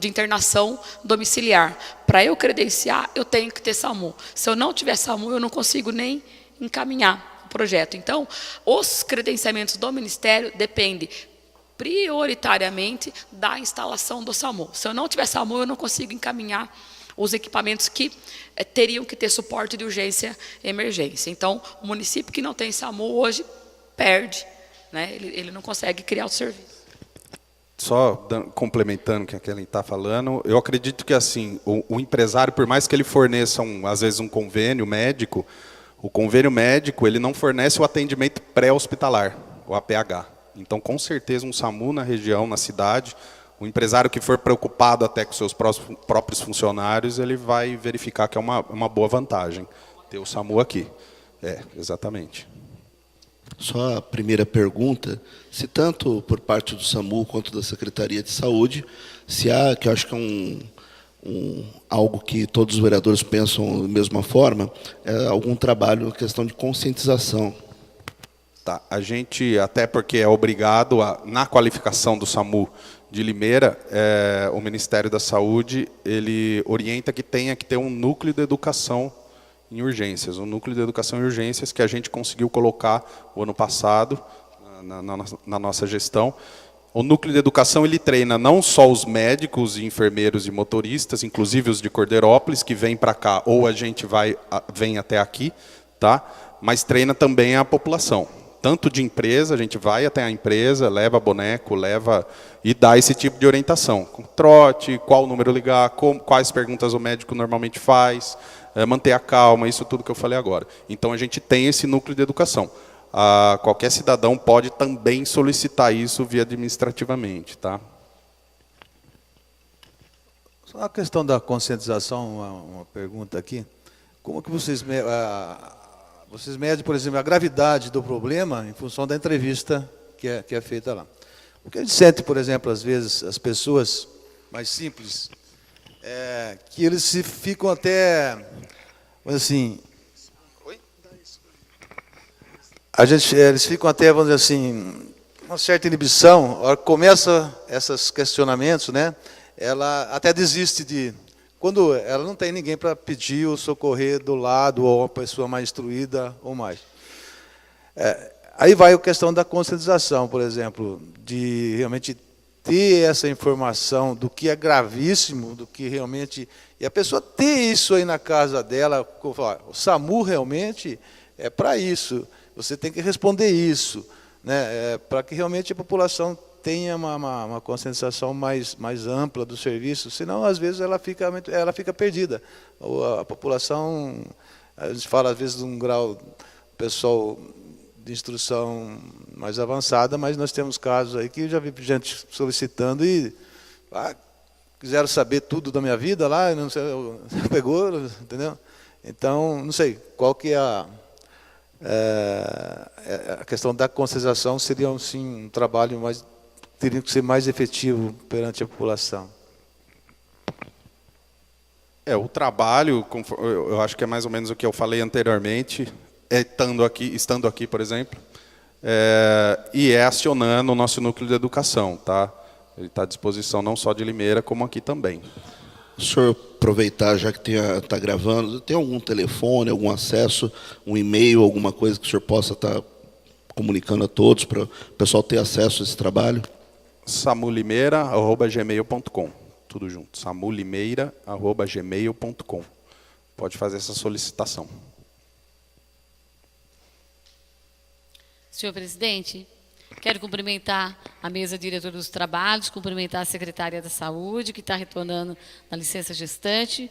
de internação domiciliar. Para eu credenciar, eu tenho que ter SAMU. Se eu não tiver SAMU, eu não consigo nem encaminhar o projeto. Então, os credenciamentos do Ministério dependem prioritariamente da instalação do SAMU. Se eu não tiver SAMU, eu não consigo encaminhar os equipamentos que teriam que ter suporte de urgência e emergência. Então, o município que não tem SAMU hoje perde, né? Ele não consegue criar o serviço. Só complementando o que a Kellen está falando, eu acredito que assim, o empresário, por mais que ele forneça, às vezes, um convênio médico, o convênio médico ele não fornece o atendimento pré-hospitalar, o APH. Então, com certeza, um SAMU na região, na cidade, o empresário que for preocupado até com seus próprios funcionários, ele vai verificar que é uma boa vantagem ter o SAMU aqui. Exatamente. Só a primeira pergunta, se tanto por parte do SAMU quanto da Secretaria de Saúde, se há, que eu acho que é algo que todos os vereadores pensam da mesma forma, algum trabalho, questão de conscientização. Tá. A gente, até porque é obrigado, na qualificação do SAMU de Limeira, o Ministério da Saúde ele orienta que tenha que ter um núcleo de educação em urgências, um núcleo de educação em urgências que a gente conseguiu colocar o ano passado na nossa gestão. O núcleo de educação ele treina não só os médicos e enfermeiros e motoristas, inclusive os de Cordeirópolis que vêm para cá ou a gente vem até aqui, tá? Mas treina também a população. Tanto de empresa, a gente vai até a empresa, leva boneco, e dá esse tipo de orientação. Com trote, qual número ligar, quais perguntas o médico normalmente faz, manter a calma, isso tudo que eu falei agora. Então, a gente tem esse núcleo de educação. Qualquer cidadão pode também solicitar isso via administrativamente. Tá? Só a questão da conscientização, uma pergunta aqui. Como que vocês medem, por exemplo, a gravidade do problema em função da entrevista que é feita lá? Porque a gente sente, por exemplo, às vezes, as pessoas mais simples, que eles ficam até, assim, eles ficam até, vamos dizer assim, uma certa inibição. A hora que começa esses questionamentos, né, ela até desiste quando ela não tem ninguém para pedir ou socorrer do lado, ou uma pessoa mais instruída ou mais. Aí vai a questão da conscientização, por exemplo, de realmente ter essa informação do que é gravíssimo, do que realmente... E a pessoa ter isso aí na casa dela, o SAMU realmente é para isso, você tem que responder isso, né, para que realmente a população tenha uma conscientização mais ampla do serviço, senão, às vezes, ela fica perdida. A população, a gente fala, às vezes, de um grau pessoal de instrução mais avançada, mas nós temos casos aí que eu já vi gente solicitando e quiseram saber tudo da minha vida lá, não sei, pegou, entendeu? Então, não sei, qual que é a questão da conscientização seria, sim, um trabalho teria que ser mais efetivo perante a população. O trabalho, eu acho que é mais ou menos o que eu falei anteriormente, estando aqui, por exemplo, e acionando o nosso núcleo de educação. Tá? Ele está à disposição não só de Limeira, como aqui também. O senhor aproveitar, já que está gravando, tem algum telefone, algum acesso, um e-mail, alguma coisa que o senhor possa estar comunicando a todos para o pessoal ter acesso a esse trabalho? samulimeira@gmail.com, tudo junto, samulimeira@gmail.com. Pode fazer essa solicitação. Senhor presidente, quero cumprimentar a mesa diretora dos trabalhos, cumprimentar a secretária da Saúde, que está retornando na licença gestante.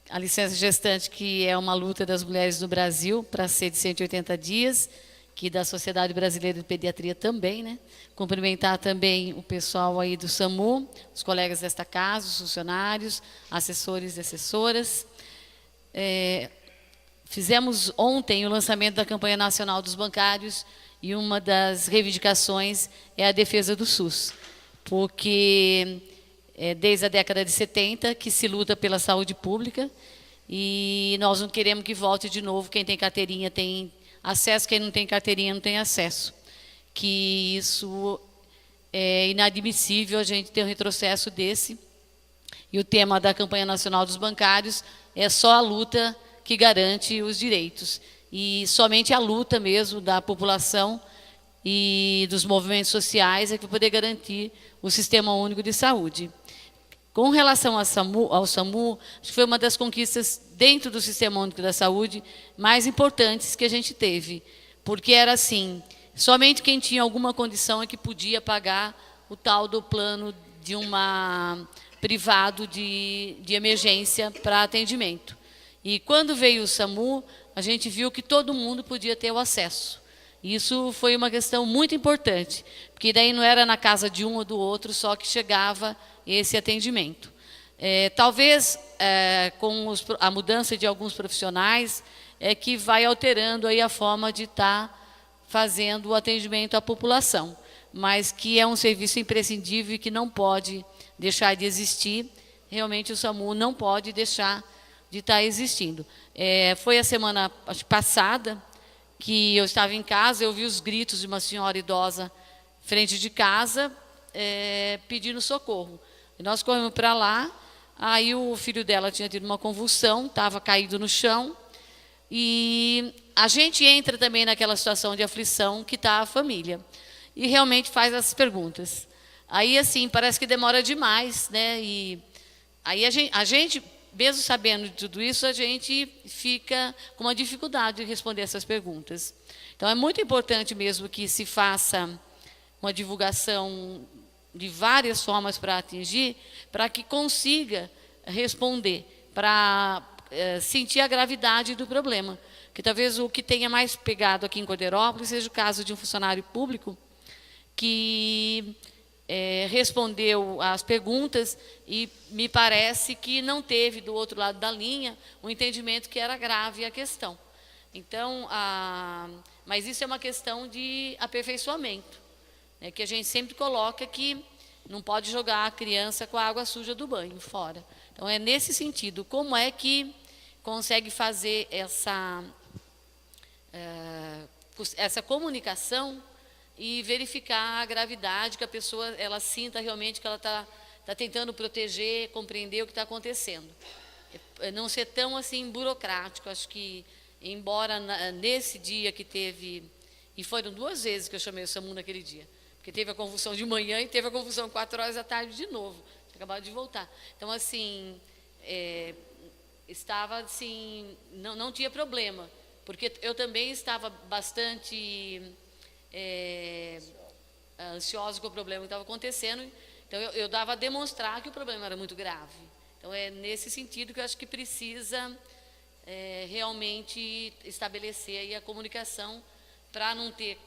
A licença gestante, que é uma luta das mulheres no Brasil, para ser de 180 dias, que da Sociedade Brasileira de Pediatria também, né? Cumprimentar também o pessoal aí do SAMU, os colegas desta casa, os funcionários, assessores e assessoras. Fizemos ontem o lançamento da campanha nacional dos bancários e uma das reivindicações é a defesa do SUS, porque desde a década de 70 que se luta pela saúde pública e nós não queremos que volte de novo. Quem tem carteirinha tem acesso, quem não tem carteirinha não tem acesso. Que isso é inadmissível, a gente ter um retrocesso desse. E o tema da campanha nacional dos bancários é só a luta que garante os direitos. E somente a luta mesmo da população e dos movimentos sociais é que vai poder garantir o Sistema Único de Saúde. Com relação ao SAMU, acho que foi uma das conquistas dentro do Sistema Único da Saúde mais importantes que a gente teve, porque era assim, somente quem tinha alguma condição é que podia pagar o tal do plano de privado de emergência para atendimento. E quando veio o SAMU, a gente viu que todo mundo podia ter o acesso. Isso foi uma questão muito importante, porque daí não era na casa de um ou do outro só que chegava esse atendimento. Talvez com a mudança de alguns profissionais que vai alterando aí a forma de estar fazendo o atendimento à população, mas que é um serviço imprescindível e que não pode deixar de existir. Realmente o SAMU não pode deixar de estar existindo. Foi a semana passada que eu estava em casa, eu vi os gritos de uma senhora idosa frente de casa pedindo socorro. E nós corremos para lá, aí o filho dela tinha tido uma convulsão, estava caído no chão, e a gente entra também naquela situação de aflição que está a família, e realmente faz essas perguntas. Aí, assim, parece que demora demais, né? E aí a gente, mesmo sabendo de tudo isso, a gente fica com uma dificuldade de responder essas perguntas. Então, é muito importante mesmo que se faça uma divulgação de várias formas para atingir, para que consiga responder, para sentir a gravidade do problema. Que talvez o que tenha mais pegado aqui em Cordeirópolis seja o caso de um funcionário público que respondeu às perguntas e me parece que não teve, do outro lado da linha, um entendimento que era grave a questão. Então, mas isso é uma questão de aperfeiçoamento, né, que a gente sempre coloca que não pode jogar a criança com a água suja do banho fora. Então, é nesse sentido, como é que consegue fazer essa comunicação e verificar a gravidade, que a pessoa ela sinta realmente que ela está tentando proteger, compreender o que está acontecendo. Não ser tão assim burocrático. Acho que, embora nesse dia que teve, e foram 2 vezes que eu chamei o SAMU naquele dia, porque teve a convulsão de manhã e teve a convulsão 4 horas da tarde de novo, acabado de voltar. Então, assim, estava assim, não tinha problema, porque eu também estava bastante ansiosa com o problema que estava acontecendo, então eu dava a demonstrar que o problema era muito grave. Então, é nesse sentido que eu acho que precisa realmente estabelecer aí a comunicação para não ter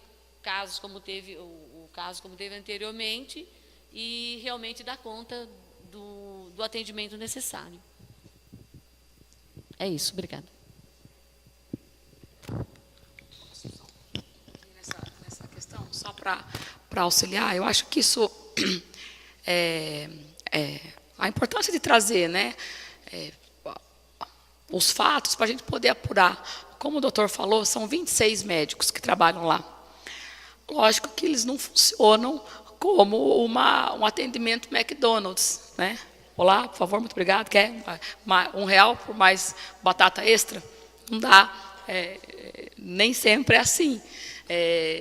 casos como teve o caso como teve anteriormente e realmente dar conta do atendimento necessário. É isso, obrigada. Nessa questão, só para auxiliar, eu acho que isso a importância de trazer, né, os fatos para a gente poder apurar. Como o doutor falou, são 26 médicos que trabalham lá. Lógico que eles não funcionam como um atendimento McDonald's, né? Olá, por favor, muito obrigado. Quer R$1 por mais batata extra? Não dá. Nem sempre é assim.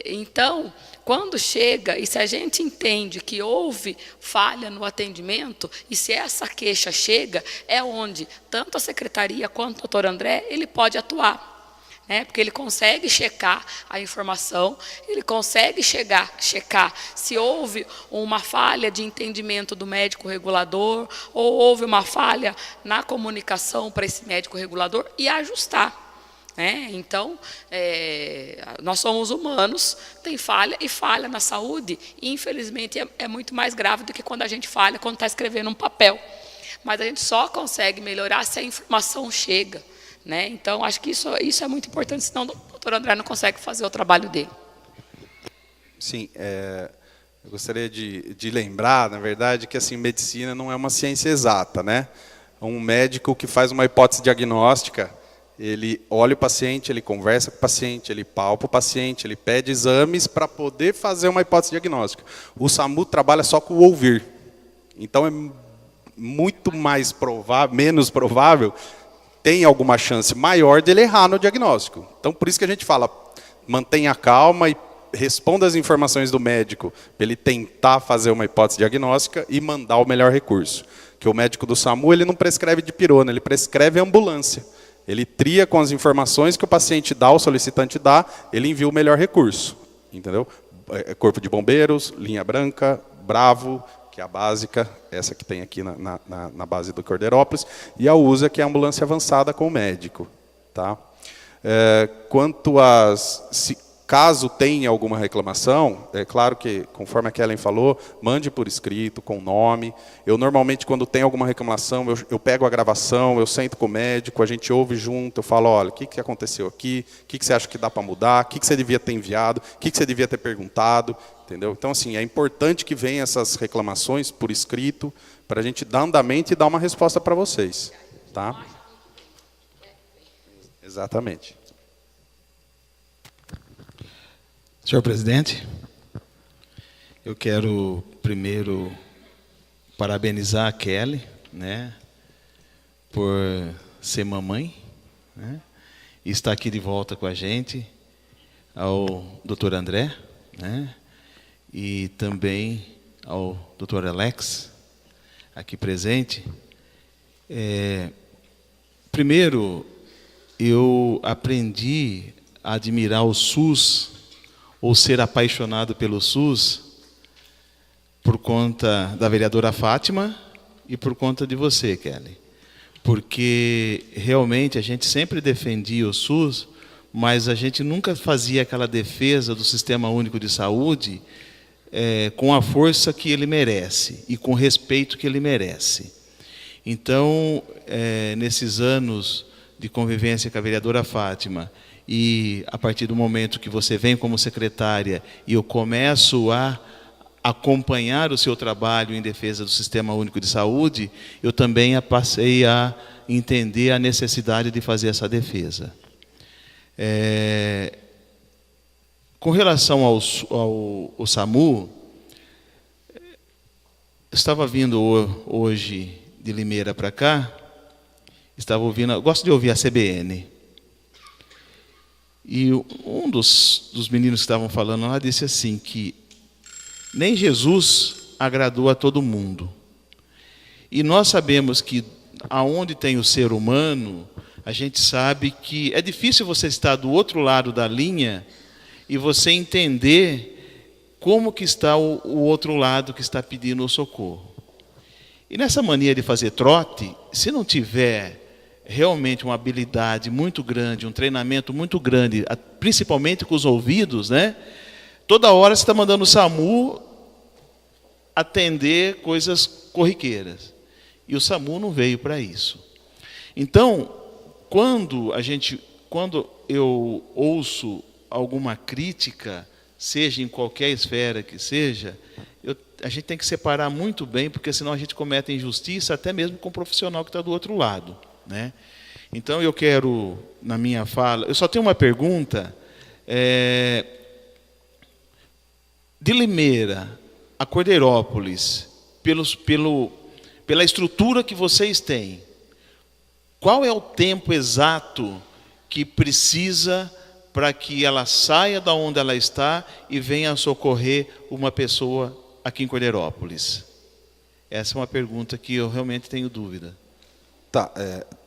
Então, quando chega, e se a gente entende que houve falha no atendimento, e se essa queixa chega, é onde tanto a secretaria quanto o doutor André, ele pode atuar. Porque ele consegue checar a informação, ele consegue checar se houve uma falha de entendimento do médico regulador, ou houve uma falha na comunicação para esse médico regulador e ajustar. Então, nós somos humanos, tem falha, e falha na saúde, e infelizmente é muito mais grave do que quando a gente falha, quando está escrevendo um papel. Mas a gente só consegue melhorar se a informação chega. Então, acho que isso é muito importante, senão o doutor André não consegue fazer o trabalho dele. Sim, eu gostaria de lembrar, na verdade, que assim, medicina não é uma ciência exata, né? Um médico que faz uma hipótese diagnóstica, ele olha o paciente, ele conversa com o paciente, ele palpa o paciente, ele pede exames para poder fazer uma hipótese diagnóstica. O SAMU trabalha só com o ouvir. Então, é muito mais provável, menos provável, tem alguma chance maior de ele errar no diagnóstico. Então, por isso que a gente fala, mantenha calma e responda as informações do médico para ele tentar fazer uma hipótese diagnóstica e mandar o melhor recurso. Que o médico do SAMU ele não prescreve dipirona, ele prescreve ambulância. Ele tria com as informações que o paciente dá, o solicitante dá, ele envia o melhor recurso. Entendeu? Corpo de Bombeiros, linha branca, Bravo, que é a básica, essa que tem aqui na base do Cordeirópolis, e a USA, que é a ambulância avançada com o médico. Tá? Quanto caso tenha alguma reclamação, é claro que, conforme a Kellen falou, mande por escrito, com nome. Eu, normalmente, quando tem alguma reclamação, eu pego a gravação, eu sento com o médico, a gente ouve junto, eu falo, olha, o que aconteceu aqui, o que você acha que dá para mudar, o que você devia ter enviado, o que você devia ter perguntado, entendeu? Então, assim, é importante que venham essas reclamações por escrito, para a gente dar andamento e dar uma resposta para vocês. Tá? Exatamente. Senhor presidente, eu quero primeiro parabenizar a Kelly, né, por ser mamãe, né, e estar aqui de volta com a gente, ao Dr. André, né, e também ao Dr. Alex, aqui presente. Primeiro, eu aprendi a admirar o SUS, ou ser apaixonado pelo SUS, por conta da vereadora Fátima e por conta de você, Kelly. Porque realmente a gente sempre defendia o SUS, mas a gente nunca fazia aquela defesa do Sistema Único de Saúde com a força que ele merece e com o respeito que ele merece. Então, nesses anos de convivência com a vereadora Fátima, e a partir do momento que você vem como secretária e eu começo a acompanhar o seu trabalho em defesa do Sistema Único de Saúde, eu também passei a entender a necessidade de fazer essa defesa. Com relação ao SAMU, estava vindo hoje de Limeira para cá, estava ouvindo, eu gosto de ouvir a CBN. E um dos meninos que estavam falando lá disse assim, que nem Jesus agradou a todo mundo. E nós sabemos que aonde tem o ser humano, a gente sabe que é difícil você estar do outro lado da linha e você entender como que está o outro lado que está pedindo o socorro. E nessa mania de fazer trote, se não tiver realmente uma habilidade muito grande, um treinamento muito grande, principalmente com os ouvidos, né? Toda hora você está mandando o SAMU atender coisas corriqueiras. E o SAMU não veio para isso. Então, quando eu ouço alguma crítica, seja em qualquer esfera que seja, a gente tem que separar muito bem, porque senão a gente comete injustiça até mesmo com o profissional que está do outro lado. Né? Então, eu quero, na minha fala, eu só tenho uma pergunta. De Limeira a Cordeirópolis, pela estrutura que vocês têm, qual é o tempo exato que precisa para que ela saia da onde ela está e venha socorrer uma pessoa aqui em Cordeirópolis? Essa é uma pergunta que eu realmente tenho dúvida. Tá,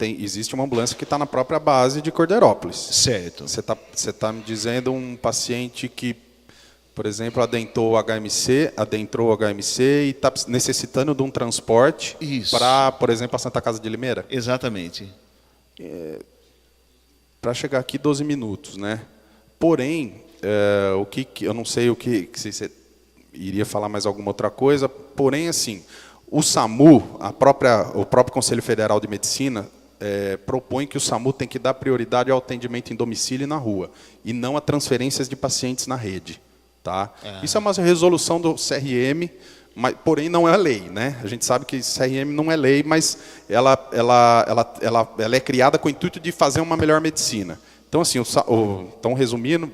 existe uma ambulância que está na própria base de Cordeirópolis. Certo. Você tá me dizendo um paciente que, por exemplo, adentrou o HMC e está necessitando de um transporte para, por exemplo, a Santa Casa de Limeira? Exatamente. Para chegar aqui, 12 minutos, né? Porém, eu não sei se você iria falar mais alguma outra coisa, porém, assim, o SAMU, o próprio Conselho Federal de Medicina, propõe que o SAMU tem que dar prioridade ao atendimento em domicílio e na rua, e não a transferências de pacientes na rede. Tá? Isso é uma resolução do CRM, mas, porém não é lei, né? A gente sabe que CRM não é lei, mas ela é criada com o intuito de fazer uma melhor medicina. Então, assim, então resumindo,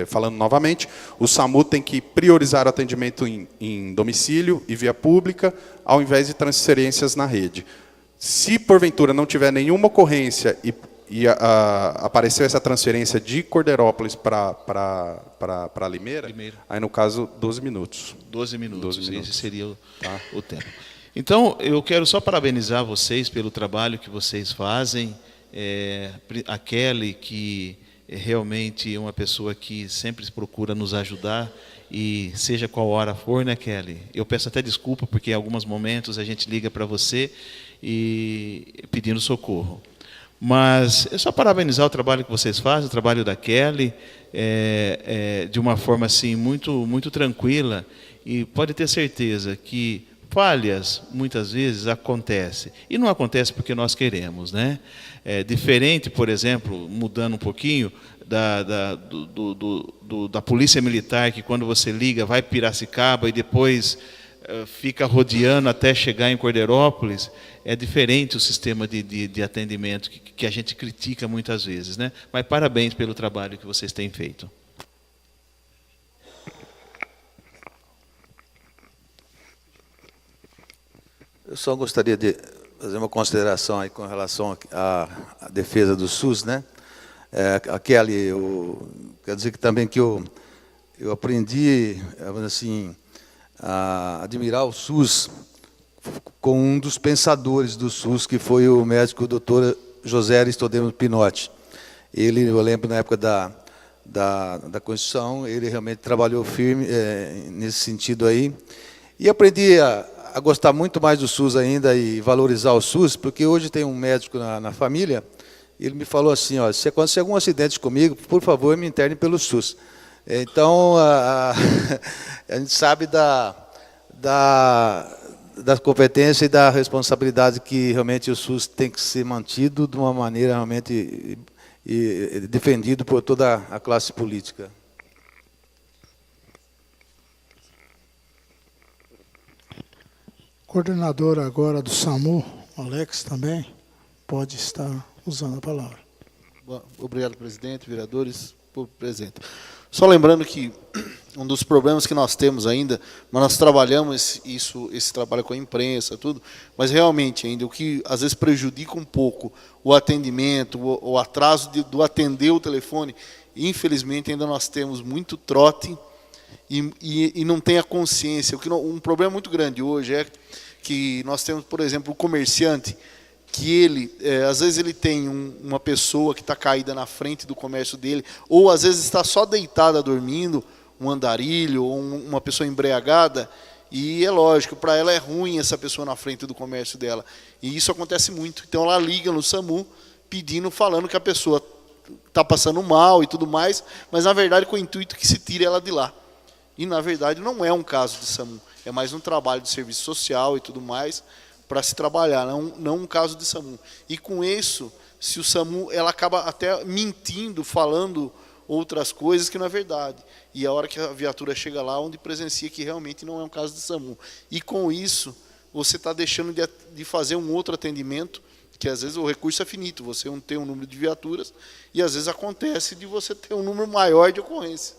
falando novamente, o SAMU tem que priorizar o atendimento em domicílio e via pública, ao invés de transferências na rede. Se, porventura, não tiver nenhuma ocorrência e apareceu essa transferência de Cordeirópolis para Limeira, aí, no caso, 12 minutos. 12 minutos, esse seria o tempo. Então, eu quero só parabenizar vocês pelo trabalho que vocês fazem. A Kelly, que realmente é uma pessoa que sempre procura nos ajudar, e seja qual hora for, né, Kelly? Eu peço até desculpa, porque em alguns momentos a gente liga para você e pedindo socorro. Mas é só parabenizar o trabalho que vocês fazem, o trabalho da Kelly, de uma forma assim muito tranquila, e pode ter certeza que falhas muitas vezes acontecem, e não acontece porque nós queremos, né? Diferente, por exemplo, mudando um pouquinho da polícia militar, que quando você liga vai para Piracicaba e depois fica rodeando até chegar em Cordeirópolis. É diferente o sistema de atendimento que a gente critica muitas vezes, né? Mas parabéns pelo trabalho que vocês têm feito. Eu só gostaria de fazer uma consideração aí com relação à defesa do SUS, né? Kelly, eu quero dizer que também que eu aprendi, assim, a admirar o SUS com um dos pensadores do SUS, que foi o médico Dr. José Aristodemo Pinotti. Ele, eu lembro na época da Constituição, ele realmente trabalhou firme nesse sentido aí, e aprendi a gostar muito mais do SUS ainda e valorizar o SUS, porque hoje tem um médico na família, ele me falou assim, ó, se acontecer algum acidente comigo, por favor, me interne pelo SUS. Então, a gente sabe da competência e da responsabilidade que realmente o SUS tem que ser mantido de uma maneira realmente e defendido por toda a classe política. Coordenador agora do SAMU, Alex, também pode estar usando a palavra. Obrigado, presidente, vereadores, público presente. Só lembrando que um dos problemas que nós temos ainda, mas nós trabalhamos esse trabalho com a imprensa, tudo, mas realmente ainda o que às vezes prejudica um pouco o atendimento, o atraso do atender o telefone, infelizmente ainda nós temos muito trote e não tem a consciência. Um problema muito grande hoje é que nós temos, por exemplo, o comerciante, que ele, às vezes ele tem uma pessoa que está caída na frente do comércio dele, ou às vezes está só deitada dormindo, um andarilho, ou uma pessoa embriagada, e é lógico, para ela é ruim essa pessoa na frente do comércio dela. E isso acontece muito. Então ela liga no SAMU, falando que a pessoa está passando mal e tudo mais, mas na verdade com o intuito que se tire ela de lá. E na verdade não é um caso de SAMU, é mais um trabalho de serviço social e tudo mais, para se trabalhar, não um caso de SAMU. E com isso, se o SAMU, ela acaba até mentindo, falando outras coisas que não é verdade. E a hora que a viatura chega lá, onde presencia que realmente não é um caso de SAMU. E com isso, você está deixando de fazer um outro atendimento, que às vezes o recurso é finito, você não tem um número de viaturas, e às vezes acontece de você ter um número maior de ocorrências.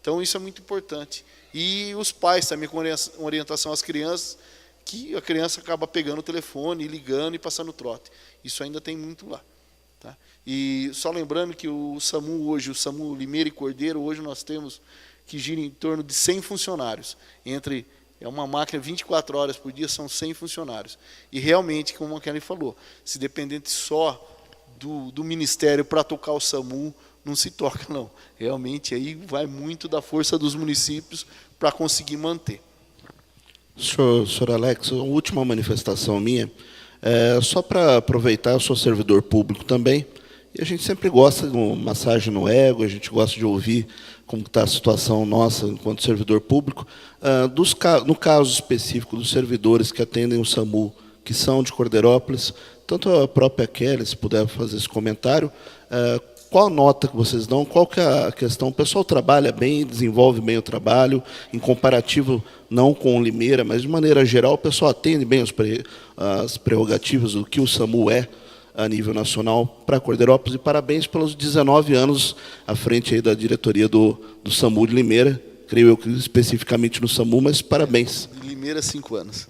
Então isso é muito importante. E os pais também, com orientação às crianças, que a criança acaba pegando o telefone, ligando e passando trote. Isso ainda tem muito lá. Tá? E só lembrando que o SAMU hoje, o SAMU Limeira e Cordeiro, hoje nós temos que gira em torno de 100 funcionários. É uma máquina 24 horas por dia, são 100 funcionários. E realmente, como a Kelly falou, se dependente só do Ministério para tocar o SAMU, não se toca, não. Realmente, aí vai muito da força dos municípios para conseguir manter. Senhor Alex, a última manifestação minha, só para aproveitar, eu sou servidor público também, e a gente sempre gosta de uma massagem no ego, a gente gosta de ouvir como está a situação nossa enquanto servidor público. No caso específico dos servidores que atendem o SAMU, que são de Cordeirópolis, tanto a própria Kelly, se puder fazer esse comentário, qual a nota que vocês dão? Qual que é a questão? O pessoal trabalha bem, desenvolve bem o trabalho, em comparativo não com o Limeira, mas de maneira geral o pessoal atende bem as prerrogativas do que o SAMU é a nível nacional para Cordeirópolis, e parabéns pelos 19 anos à frente aí da diretoria do SAMU de Limeira, creio eu que especificamente no SAMU, mas parabéns. Limeira, 5 anos.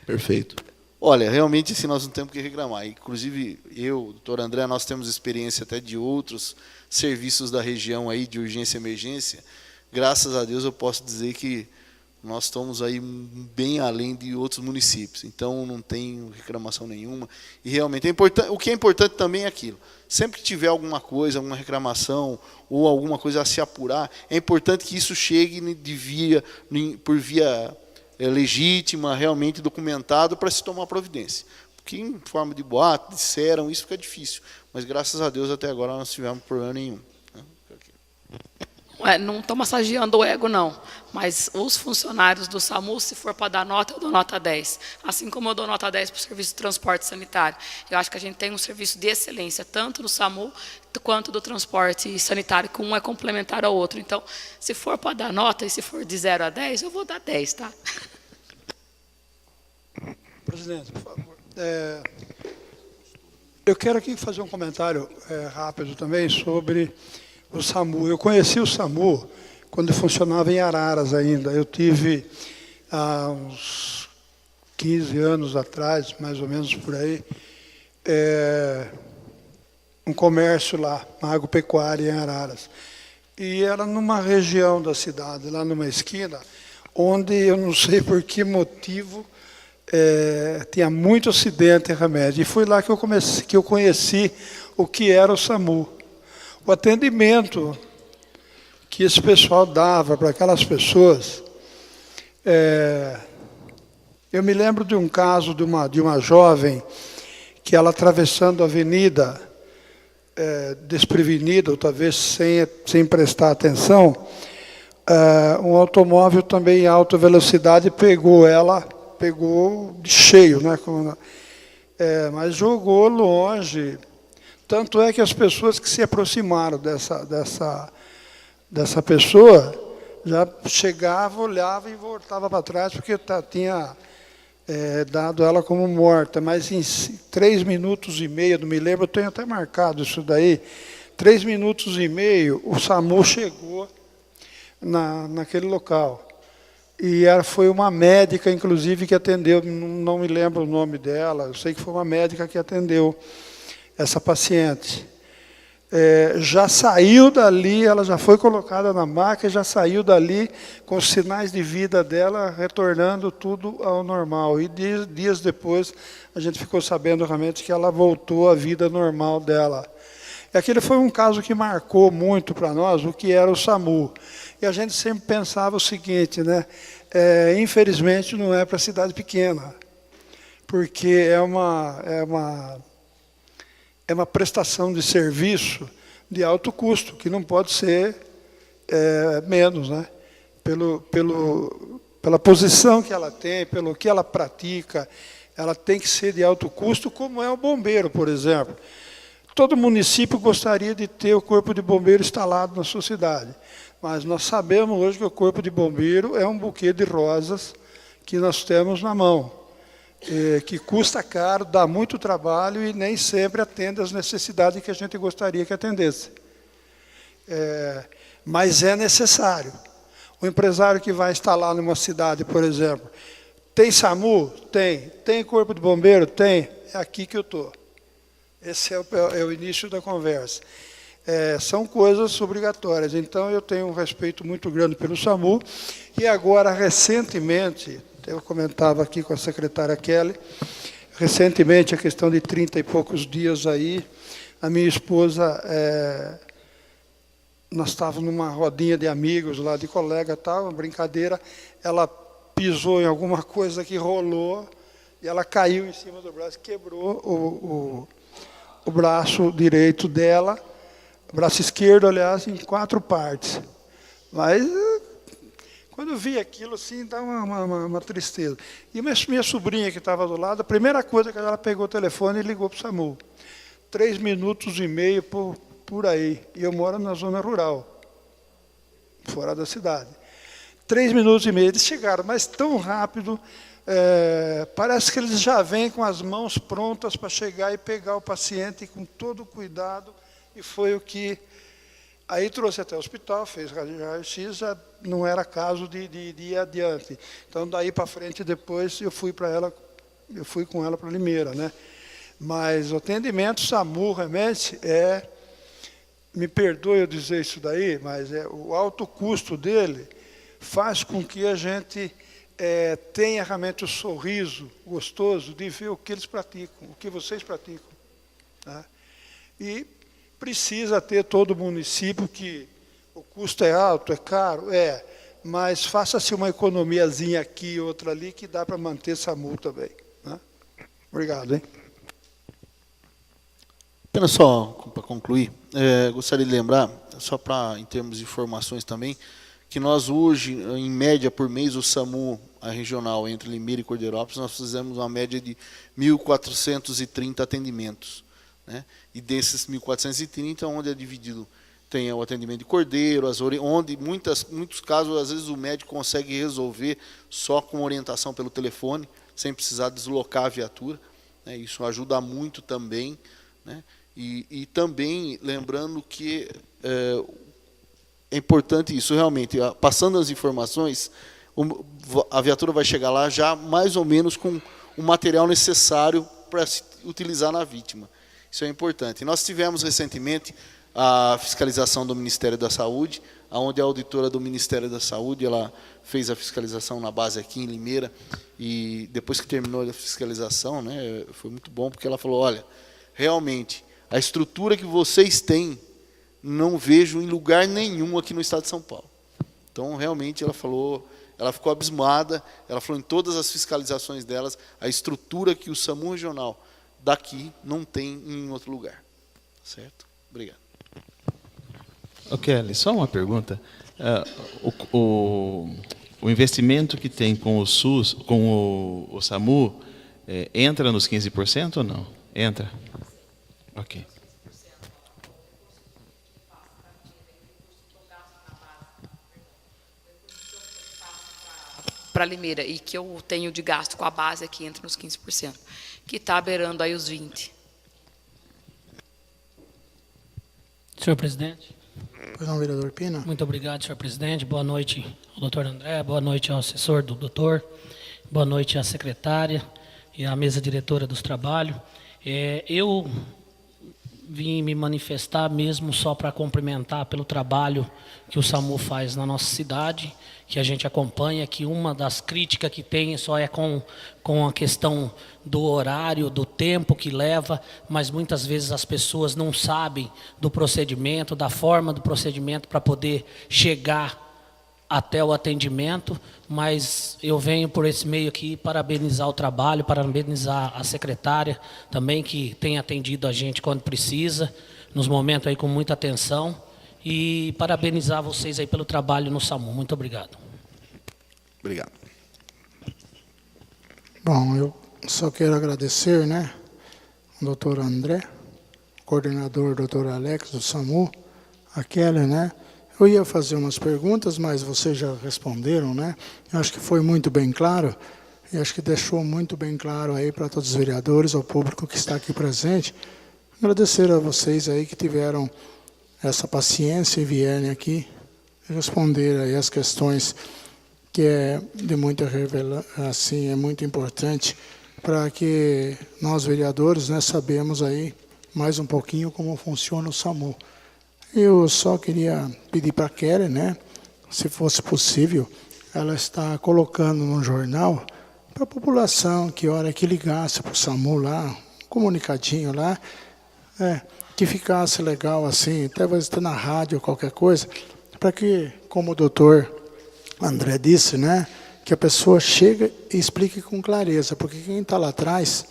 Perfeito. Olha, realmente, sim, nós não temos que reclamar. Inclusive, eu, o doutor André, nós temos experiência até de outros serviços da região aí de urgência e emergência. Graças a Deus, eu posso dizer que nós estamos aí bem além de outros municípios. Então, não tem reclamação nenhuma. E realmente, o que é importante também é aquilo. Sempre que tiver alguma coisa, alguma reclamação ou alguma coisa a se apurar, é importante que isso chegue por via legítima, realmente documentado, para se tomar providência. Porque em forma de boato, disseram, isso fica difícil. Mas graças a Deus até agora nós não tivemos problema nenhum. Não estou massageando o ego, não. Mas os funcionários do SAMU, se for para dar nota, eu dou nota 10. Assim como eu dou nota 10 para o serviço de transporte sanitário. Eu acho que a gente tem um serviço de excelência, tanto no SAMU quanto do transporte sanitário, que um é complementar ao outro. Então, se for para dar nota, e se for de 0 a 10, eu vou dar 10, tá? Presidente, por favor. Eu quero aqui fazer um comentário rápido também sobre o SAMU. Eu conheci o SAMU quando funcionava em Araras ainda. Eu tive, há uns 15 anos atrás, mais ou menos por aí, um comércio lá, uma agropecuária em Araras. E era numa região da cidade, lá numa esquina, onde eu não sei por que motivo tinha muito acidente e remédio. E foi lá que eu conheci o que era o SAMU. O atendimento que esse pessoal dava para aquelas pessoas. Eu me lembro de um caso de uma jovem que ela atravessando a avenida, desprevenida, ou talvez sem prestar atenção, um automóvel também em alta velocidade pegou de cheio, né? Mas jogou longe. Tanto é que as pessoas que se aproximaram dessa pessoa já chegavam, olhavam e voltavam para trás, porque tinha dado ela como morta. Mas em 3 minutos e meio, não me lembro, eu tenho até marcado isso daí, 3 minutos e meio, o SAMU chegou naquele local. E foi uma médica, inclusive, que atendeu, não me lembro o nome dela, eu sei que foi uma médica que atendeu essa paciente. Já saiu dali, ela já foi colocada na maca, já saiu dali com os sinais de vida dela, retornando tudo ao normal. E dias depois, a gente ficou sabendo realmente que ela voltou à vida normal dela. E aquele foi um caso que marcou muito para nós o que era o SAMU. E a gente sempre pensava o seguinte, né? Infelizmente, não é para cidade pequena, porque é uma prestação de serviço de alto custo, que não pode ser menos, né? Pela posição que ela tem, pelo que ela pratica, ela tem que ser de alto custo, como é o bombeiro, por exemplo. Todo município gostaria de ter o corpo de bombeiro instalado na sua cidade, mas nós sabemos hoje que o corpo de bombeiro é um buquê de rosas que nós temos na mão, que custa caro, dá muito trabalho e nem sempre atende às necessidades que a gente gostaria que atendesse. Mas é necessário. O empresário que vai instalar numa cidade, por exemplo, tem SAMU? Tem. Tem corpo de bombeiro? Tem. É aqui que eu estou. Esse é o início da conversa. São coisas obrigatórias. Então, eu tenho um respeito muito grande pelo SAMU. E agora, recentemente, eu comentava aqui com a secretária Kelly, recentemente, a questão de 30 e poucos dias aí, a minha esposa, nós estávamos numa rodinha de amigos lá, de colega, tal, uma brincadeira, ela pisou em alguma coisa que rolou, e ela caiu em cima do braço, quebrou o braço direito dela, o braço esquerdo, aliás, em 4 partes. Mas, quando eu vi aquilo, assim, dá uma tristeza. E minha sobrinha, que estava do lado, a primeira coisa que ela pegou o telefone e ligou para o SAMU. 3 minutos e meio para por aí. E eu moro na zona rural, fora da cidade. 3 minutos e meio, eles chegaram, mas tão rápido, parece que eles já vêm com as mãos prontas para chegar e pegar o paciente com todo o cuidado, e foi o que... Aí trouxe até o hospital, fez raio-x, já não era caso de ir adiante. Então, daí para frente, depois, eu fui com ela para Limeira, né? Mas o atendimento SAMU, realmente, me perdoe eu dizer isso daí, mas o alto custo dele faz com que a gente tenha realmente o sorriso gostoso de ver o que eles praticam, o que vocês praticam. Tá? E precisa ter todo o município, que o custo é alto, é caro, mas faça-se uma economiazinha aqui e outra ali, que dá para manter SAMU também. Né? Obrigado, hein? Apenas só para concluir, gostaria de lembrar, só para em termos de informações também, que nós hoje, em média por mês, o SAMU, a regional entre Limeira e Cordeirópolis, nós fizemos uma média de 1.430 atendimentos. Né? E desses 1.430, onde é dividido, tem o atendimento de cordeiro, onde muitos casos, às vezes, o médico consegue resolver só com orientação pelo telefone, sem precisar deslocar a viatura. Né? Isso ajuda muito também. Né? E também lembrando que é importante isso, realmente, passando as informações, a viatura vai chegar lá já mais ou menos com o material necessário para se utilizar na vítima. Isso é importante. Nós tivemos recentemente a fiscalização do Ministério da Saúde, onde a auditora do Ministério da Saúde ela fez a fiscalização na base aqui em Limeira, e depois que terminou a fiscalização, né, foi muito bom, porque ela falou, olha, realmente, a estrutura que vocês têm, não vejo em lugar nenhum aqui no estado de São Paulo. Então, realmente, ela falou, ela ficou abismada, ela falou em todas as fiscalizações delas, a estrutura que o SAMU regional daqui não tem em outro lugar. Certo? Obrigado. Kelly, só uma pergunta. O investimento que tem com o SUS, com o SAMU, entra nos 15% ou não? Entra? Ok. Para Limeira, e que eu tenho de gasto com a base aqui entra nos 15%, que está beirando aí os 20%. Senhor presidente. Pois não, vereador Pina. Muito obrigado, senhor presidente. Boa noite ao doutor André, boa noite ao assessor do doutor, boa noite à secretária e à mesa diretora dos trabalhos. Eu vim me manifestar mesmo só para cumprimentar pelo trabalho que o SAMU faz na nossa cidade, que a gente acompanha, que uma das críticas que tem só é com a questão do horário, do tempo que leva, mas muitas vezes as pessoas não sabem do procedimento, da forma do procedimento para poder chegar até o atendimento, mas eu venho por esse meio aqui parabenizar o trabalho, parabenizar a secretária também, que tem atendido a gente quando precisa, nos momentos aí com muita atenção, e parabenizar vocês aí pelo trabalho no SAMU. Muito obrigado. Obrigado. Bom, eu só quero agradecer, né, o doutor André, o coordenador doutor Alex do SAMU, a Kelly, né. Eu ia fazer umas perguntas, mas vocês já responderam, né. Eu acho que foi muito bem claro, e acho que deixou muito bem claro aí para todos os vereadores, ao público que está aqui presente. Agradecer a vocês aí que tiveram essa paciência e vierem aqui responder aí as questões que é de muita assim, é muito importante para que nós vereadores, né, sabemos aí mais um pouquinho como funciona o SAMU. Eu só queria pedir para a Kelly, né, se fosse possível, ela está colocando no jornal para a população que hora que ligasse para o SAMU lá, um comunicadinho lá, que ficasse legal assim, até vai estar na rádio ou qualquer coisa, para que, como o doutor André disse, né, que a pessoa chega e explique com clareza, porque quem está lá atrás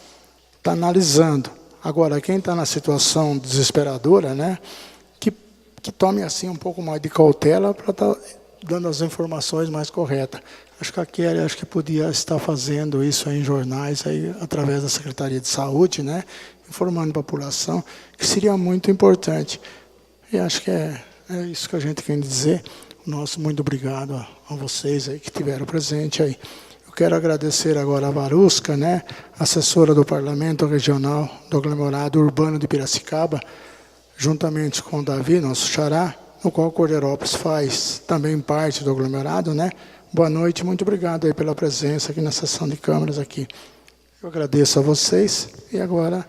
está analisando. Agora, quem está na situação desesperadora, né, que tome assim um pouco mais de cautela para estar dando as informações mais corretas. Acho que a Kelly podia estar fazendo isso aí em jornais, aí, através da Secretaria de Saúde, né, informando a população, que seria muito importante. E acho que é isso que a gente quer dizer. Nosso muito obrigado a vocês aí que estiveram presentes aí. Eu quero agradecer agora a Varusca, né, assessora do Parlamento Regional do Aglomerado Urbano de Piracicaba, juntamente com o Davi, nosso xará, no qual Cordeirópolis faz também parte do aglomerado, né? Boa noite, muito obrigado aí pela presença aqui na sessão de câmeras aqui. Eu agradeço a vocês e agora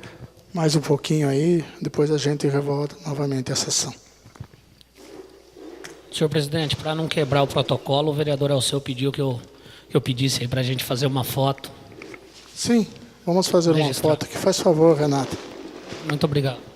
mais um pouquinho aí, depois a gente revolta novamente a sessão. Senhor presidente, para não quebrar o protocolo, o vereador Alceu pediu que eu pedisse aí para a gente fazer uma foto. Sim, vamos fazer uma foto aqui. Faz favor, Renata. Muito obrigado.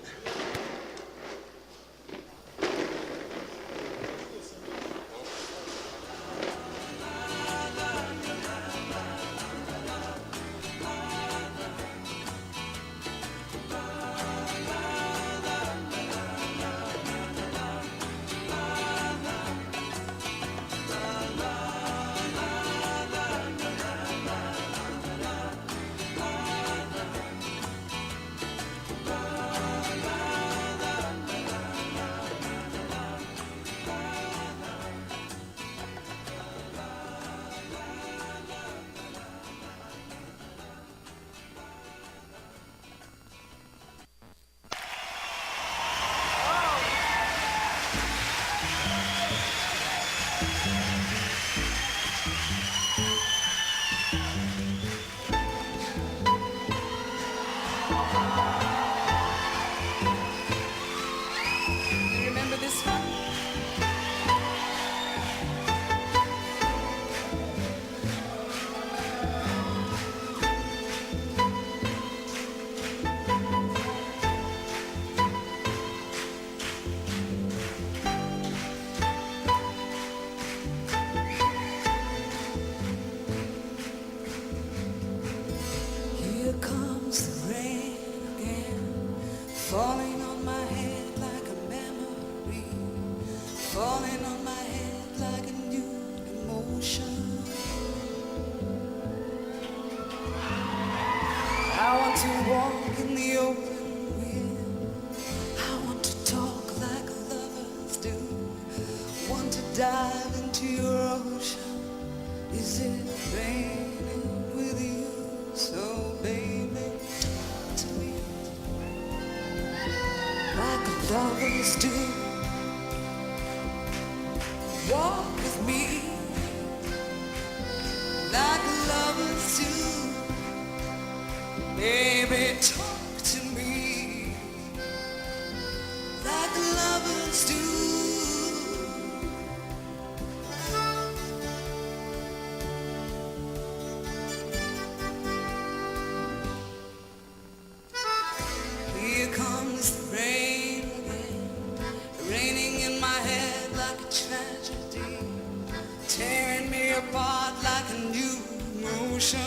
Falling on my head like a memory, falling on my head like a new emotion. I want to walk in the open wind, I want to talk like lovers do, want to dive into your ocean. Is it raining with you? So baby, talk to me like lovers do. Walk with me like lovers do. Baby, talk to me like lovers do. Here comes the rain again, raining in my head like a tragedy, tearing me apart like a new emotion.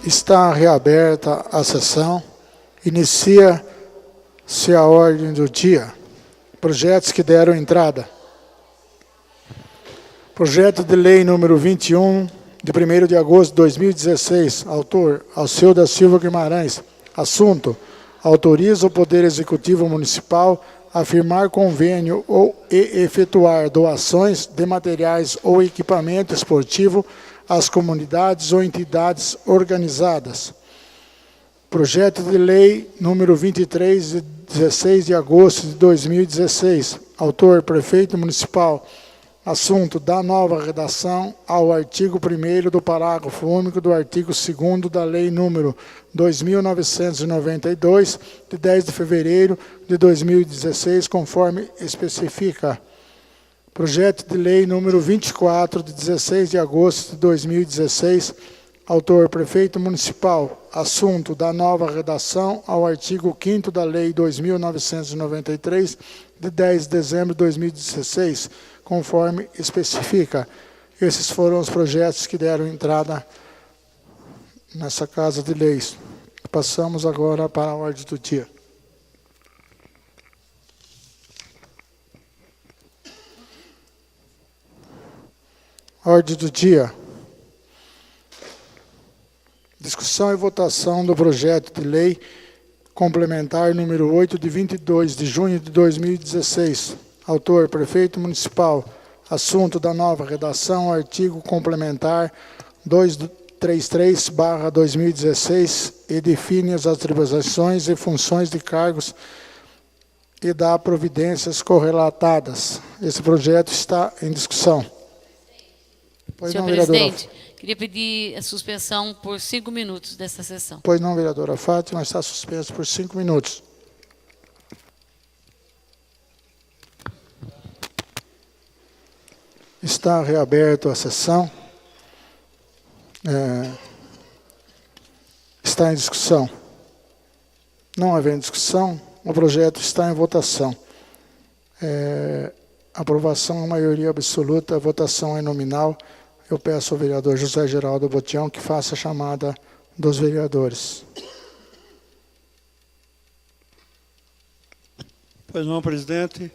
Está reaberta a sessão. Inicia-se a ordem do dia. Projetos que deram entrada. Projeto de lei número 21, de 1º de agosto de 2016. Autor, Alceu da Silva Guimarães. Assunto, autoriza o Poder Executivo Municipal a firmar convênio e efetuar doações de materiais ou equipamento esportivo às comunidades ou entidades organizadas. Projeto de lei número 23, de 16 de agosto de 2016. Autor, Prefeito Municipal. Assunto, dá nova redação ao artigo 1º do parágrafo único do artigo 2º da Lei número 2.992, de 10 de fevereiro de 2016, conforme especifica. Projeto de lei número 24, de 16 de agosto de 2016. Autor, Prefeito Municipal. Assunto, dá nova redação ao artigo 5º da Lei 2.993, de 10 de dezembro de 2016, conforme especifica. Esses foram os projetos que deram entrada nessa Casa de Leis. Passamos agora para a ordem do dia. Ordem do dia. Discussão e votação do projeto de lei complementar número 8 de 22 de junho de 2016. Autor, Prefeito Municipal. Assunto da nova redação, artigo complementar 233/2016 e define as atribuições e funções de cargos e dá providências correlatadas. Esse projeto está em discussão. Pois Senhor não, vereadora. presidente, queria pedir a suspensão por 5 minutos dessa sessão. Pois não, vereadora Fátima, está suspenso por 5 minutos. Está reaberta a sessão. Está em discussão. Não havendo discussão, o projeto está em votação. Aprovação, maioria absoluta, a votação é nominal. Eu peço ao vereador José Geraldo Botião que faça a chamada dos vereadores. Pois não, presidente.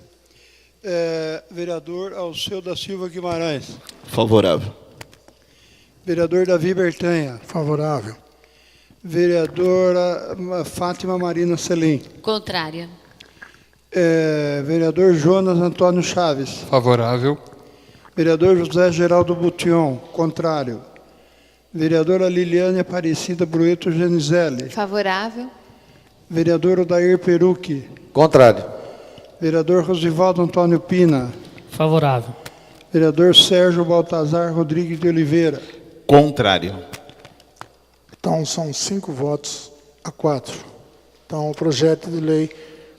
Vereador Alceu da Silva Guimarães. Favorável. Vereador Davi Bertanha. Favorável. Vereadora Fátima Marina Selim. Contrária. Vereador Jonas Antônio Chaves. Favorável. Vereador José Geraldo Botion. Contrário. Vereadora Liliane Aparecida Brueto Genizelli. Favorável. Vereador Odair Perucchi. Contrário. Vereador Rosivaldo Antônio Pina. Favorável. Vereador Sérgio Baltazar Rodrigues de Oliveira. Contrário. Então, são 5 votos a 4. Então, o projeto de lei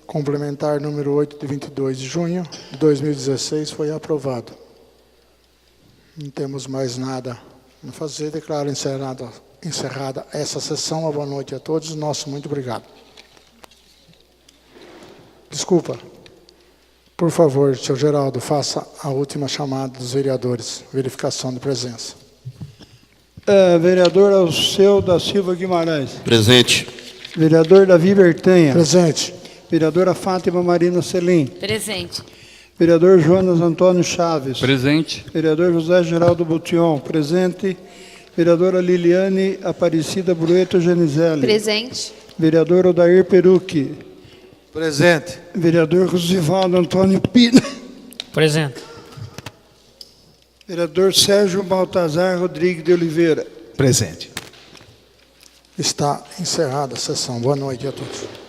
complementar número 8 de 22 de junho de 2016 foi aprovado. Não temos mais nada a fazer. Declaro encerrada essa sessão. Uma boa noite a todos. Nosso muito obrigado. Desculpa. Por favor, senhor Geraldo, faça a última chamada dos vereadores. Verificação de presença. Vereador Alceu da Silva Guimarães. Presente. Vereador Davi Bertanha. Presente. Vereadora Fátima Marina Selim. Presente. Vereador Jonas Antônio Chaves. Presente. Vereador José Geraldo Botion. Presente. Vereadora Liliane Aparecida Brueto Genizelli. Presente. Vereador Odair Perucchi. Presente. Vereador Rosivaldo Antônio Pina. Presente. Vereador Sérgio Baltazar Rodrigues de Oliveira. Presente. Está encerrada a sessão. Boa noite a todos.